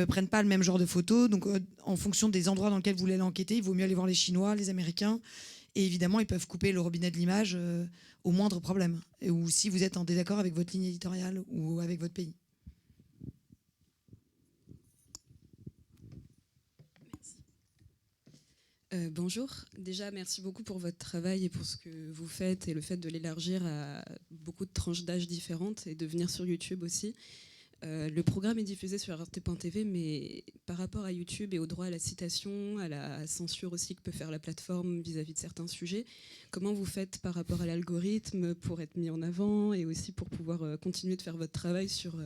prennent pas le même genre de photos. Donc, en fonction des endroits dans lesquels vous voulez l'enquêter, il vaut mieux aller voir les Chinois, les Américains. Et évidemment, ils peuvent couper le robinet de l'image au moindre problème. Ou si vous êtes en désaccord avec votre ligne éditoriale ou avec votre pays. Bonjour, déjà merci beaucoup pour votre travail et pour ce que vous faites et le fait de l'élargir à beaucoup de tranches d'âge différentes et de venir sur YouTube aussi. Le programme est diffusé sur arte.tv, mais par rapport à YouTube et au droit à la citation, à la censure aussi que peut faire la plateforme vis-à-vis de certains sujets, comment vous faites par rapport à l'algorithme pour être mis en avant et aussi pour pouvoir continuer de faire votre travail sur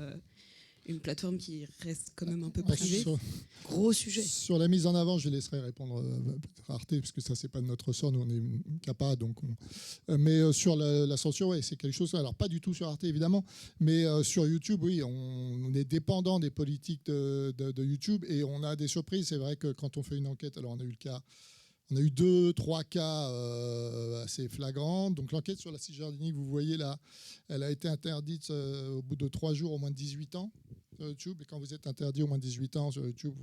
une plateforme qui reste quand même un peu privée? Gros sujet. Sur la mise en avant, je laisserai répondre à Arte, parce que ça, c'est pas de notre ressort, nous on est CAPA. Mais sur la censure, ouais, c'est quelque chose, alors pas du tout sur Arte évidemment, mais sur YouTube, oui, on est dépendant des politiques de YouTube, et on a des surprises. C'est vrai que quand on fait une enquête, alors on a eu le cas, on a eu 2-3 cas assez flagrants. Donc l'enquête sur la Cisjordanie que vous voyez là, elle a été interdite au bout de 3 jours au moins de 18 ans sur YouTube. Et quand vous êtes interdit au moins de 18 ans sur YouTube,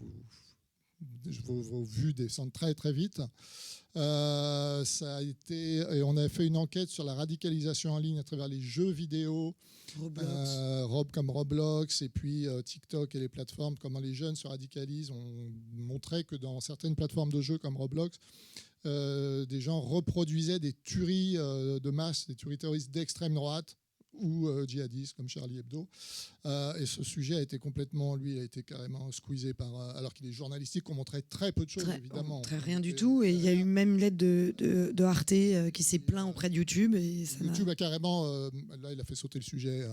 vos vues descendent très très vite. Ça a été, et on a fait une enquête sur la radicalisation en ligne à travers les jeux vidéo, comme Roblox, et puis TikTok et les plateformes, comment les jeunes se radicalisent. On montrait que dans certaines plateformes de jeux comme Roblox, des gens reproduisaient des tueries de masse, des tueries terroristes d'extrême droite ou djihadistes comme Charlie Hebdo. Et ce sujet a été complètement, lui, a été carrément squeezé par, alors qu'il est journalistique, on montrait très peu de choses, évidemment. On montrait rien du tout, et il y a eu même une lettre de Arte qui s'est plaint auprès de YouTube. Et ça YouTube a carrément, là, il a fait sauter le sujet.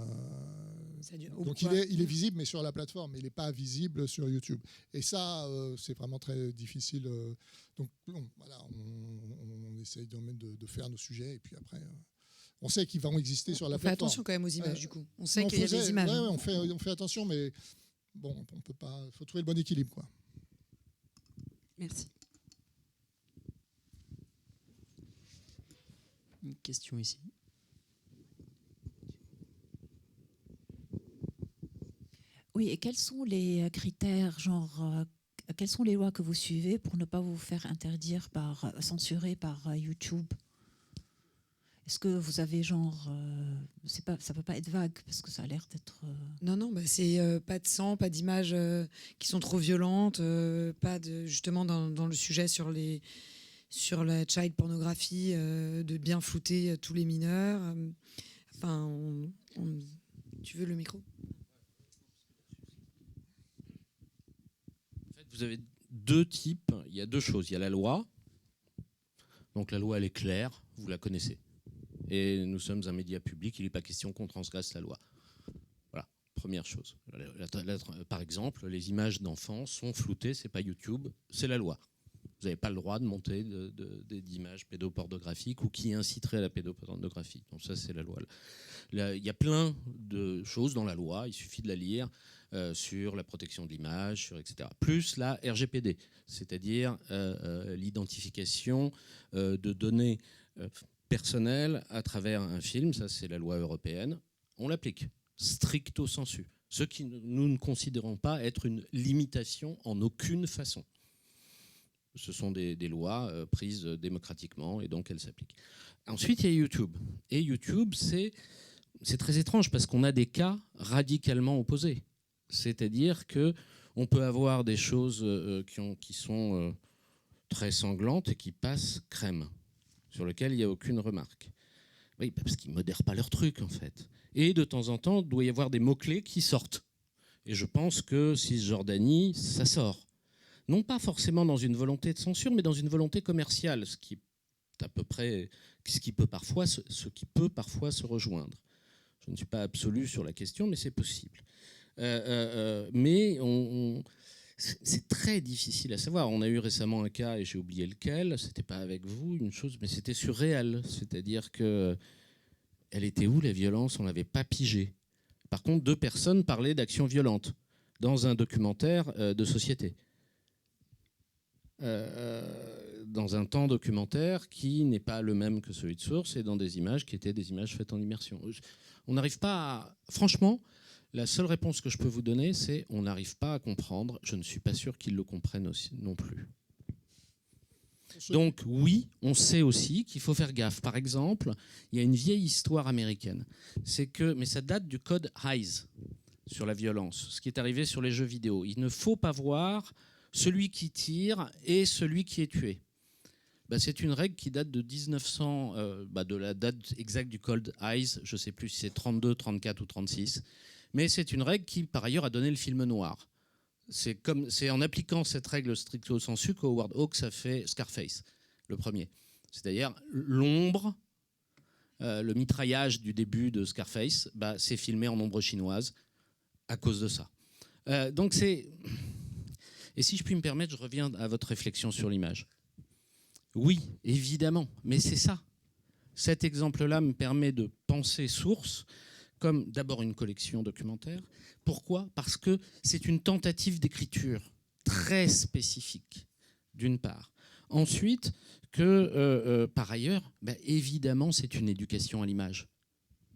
Donc il est visible, mais sur la plateforme, il n'est pas visible sur YouTube. Et ça, c'est vraiment très difficile. Donc bon, voilà, on essaye de faire nos sujets, et puis après... on sait qu'ils vont exister sur la plateforme. On fait attention quand même aux images, du coup. On sait qu'il y a des images. Ouais, on fait attention, mais bon, on peut pas. Il faut trouver le bon équilibre, quoi. Merci. Une question ici. Oui, et quels sont les critères, quelles sont les lois que vous suivez pour ne pas vous faire censurer par YouTube? Est-ce que vous avez ça peut pas être vague parce que ça a l'air d'être... Non, c'est pas de sang, pas d'images qui sont trop violentes, pas de, justement dans le sujet sur la child pornographie, de bien flouter tous les mineurs. Tu veux le micro? En fait, vous avez 2 types, il y a 2 choses. Il y a la loi, donc la loi elle est claire, vous la connaissez. Et nous sommes un média public, il n'est pas question qu'on transgresse la loi. Voilà, première chose. Par exemple, les images d'enfants sont floutées, c'est pas YouTube, c'est la loi. Vous n'avez pas le droit de monter d'images pédopornographiques ou qui inciteraient à la pédopornographie. Donc ça, c'est la loi. Il y a plein de choses dans la loi, il suffit de la lire, sur la protection de l'image, etc. Plus la RGPD, c'est-à-dire l'identification de données personnel à travers un film, ça c'est la loi européenne, on l'applique stricto sensu, ce qui nous ne considérons pas être une limitation en aucune façon. Ce sont des lois prises démocratiquement et donc elles s'appliquent. Ensuite, il y a YouTube. Et YouTube, c'est très étrange parce qu'on a des cas radicalement opposés. C'est-à-dire qu'on peut avoir des choses qui sont très sanglantes et qui passent crème, sur lequel il n'y a aucune remarque. Oui, parce qu'ils ne modèrent pas leur truc, en fait. Et de temps en temps, il doit y avoir des mots-clés qui sortent. Et je pense que Cisjordanie, ça sort. Non pas forcément dans une volonté de censure, mais dans une volonté commerciale, ce qui est à peu près ce qui peut parfois se rejoindre. Je ne suis pas absolu sur la question, mais c'est possible. Mais c'est très difficile à savoir. On a eu récemment un cas, et j'ai oublié lequel, c'était pas avec vous, une chose, mais c'était surréel. C'est-à-dire que elle était où la violence? On l'avait pas pigé. Par contre, 2 personnes parlaient d'actions violentes dans un documentaire de société. Dans un temps documentaire qui n'est pas le même que celui de Source et dans des images qui étaient des images faites en immersion. On n'arrive pas à... Franchement, la seule réponse que je peux vous donner, c'est on n'arrive pas à comprendre. Je ne suis pas sûr qu'ils le comprennent aussi non plus. Donc oui, on sait aussi qu'il faut faire gaffe. Par exemple, il y a une vieille histoire américaine. Mais ça date du code Hays sur la violence, ce qui est arrivé sur les jeux vidéo. Il ne faut pas voir celui qui tire et celui qui est tué. C'est une règle qui date de 1900, de la date exacte du code Hays, je ne sais plus si c'est 32, 34 ou 36, Mais c'est une règle qui, par ailleurs, a donné le film noir. C'est en appliquant cette règle stricto sensu qu'Howard Hawks a fait Scarface, le premier. C'est-à-dire l'ombre, le mitraillage du début de Scarface, c'est filmé en ombre chinoise à cause de ça. Donc c'est... Et si je puis me permettre, je reviens à votre réflexion sur l'image. Oui, évidemment, mais c'est ça. Cet exemple-là me permet de penser Source comme d'abord une collection documentaire. Pourquoi ? Parce que c'est une tentative d'écriture très spécifique, d'une part. Ensuite, par ailleurs, évidemment, c'est une éducation à l'image.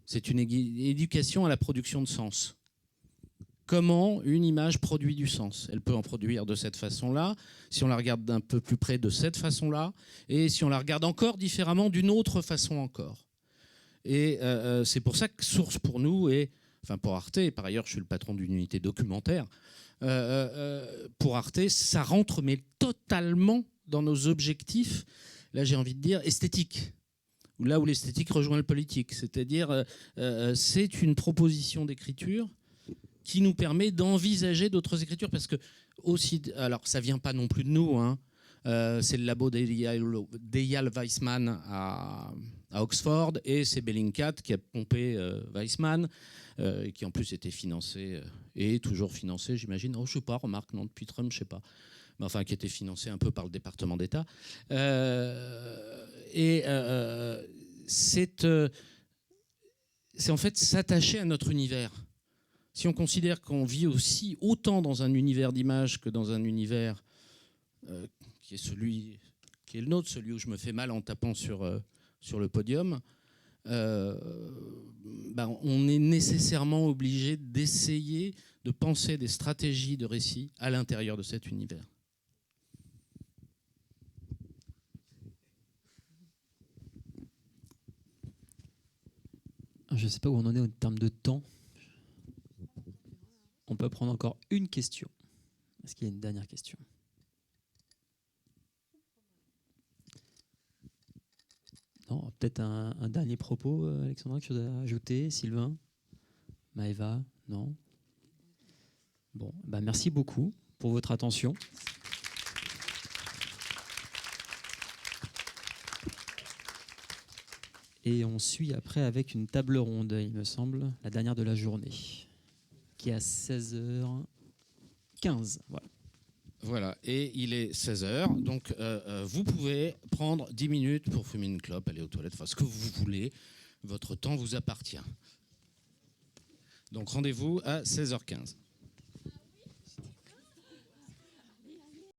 C'est une éducation à la production de sens. Comment une image produit du sens. Elle peut en produire de cette façon-là, si on la regarde d'un peu plus près de cette façon-là, et si on la regarde encore différemment, d'une autre façon encore. Et c'est pour ça que Source pour nous, pour Arte, et par ailleurs je suis le patron d'une unité documentaire, pour Arte, ça rentre mais totalement dans nos objectifs, là j'ai envie de dire, esthétiques. Là où l'esthétique rejoint le politique. C'est-à-dire, c'est une proposition d'écriture qui nous permet d'envisager d'autres écritures, parce que aussi, alors ça vient pas non plus de nous, hein, c'est le labo d'Eyal Weizmann à Oxford, et c'est Bellingcat qui a pompé Weizmann, qui en plus était financé, et toujours financé, j'imagine, je sais pas, remarque, non, depuis Trump, je sais pas, mais enfin qui était financé un peu par le département d'État. C'est en fait s'attacher à notre univers. Si on considère qu'on vit aussi autant dans un univers d'image que dans un univers qui est le nôtre, celui où je me fais mal en tapant sur le podium, on est nécessairement obligé d'essayer de penser des stratégies de récit à l'intérieur de cet univers. Je ne sais pas où on en est en termes de temps. On peut prendre encore une question. Est-ce qu'il y a une dernière question ? Non, peut-être un dernier propos, Alexandra, quelque chose à ajouter, Sylvain, Maëva, non ? Bon, merci beaucoup pour votre attention. Et on suit après avec une table ronde, il me semble, la dernière de la journée, qui est à 16h15. Voilà, et il est 16h, donc vous pouvez prendre 10 minutes pour fumer une clope, aller aux toilettes, ce que vous voulez, votre temps vous appartient. Donc rendez-vous à 16h15.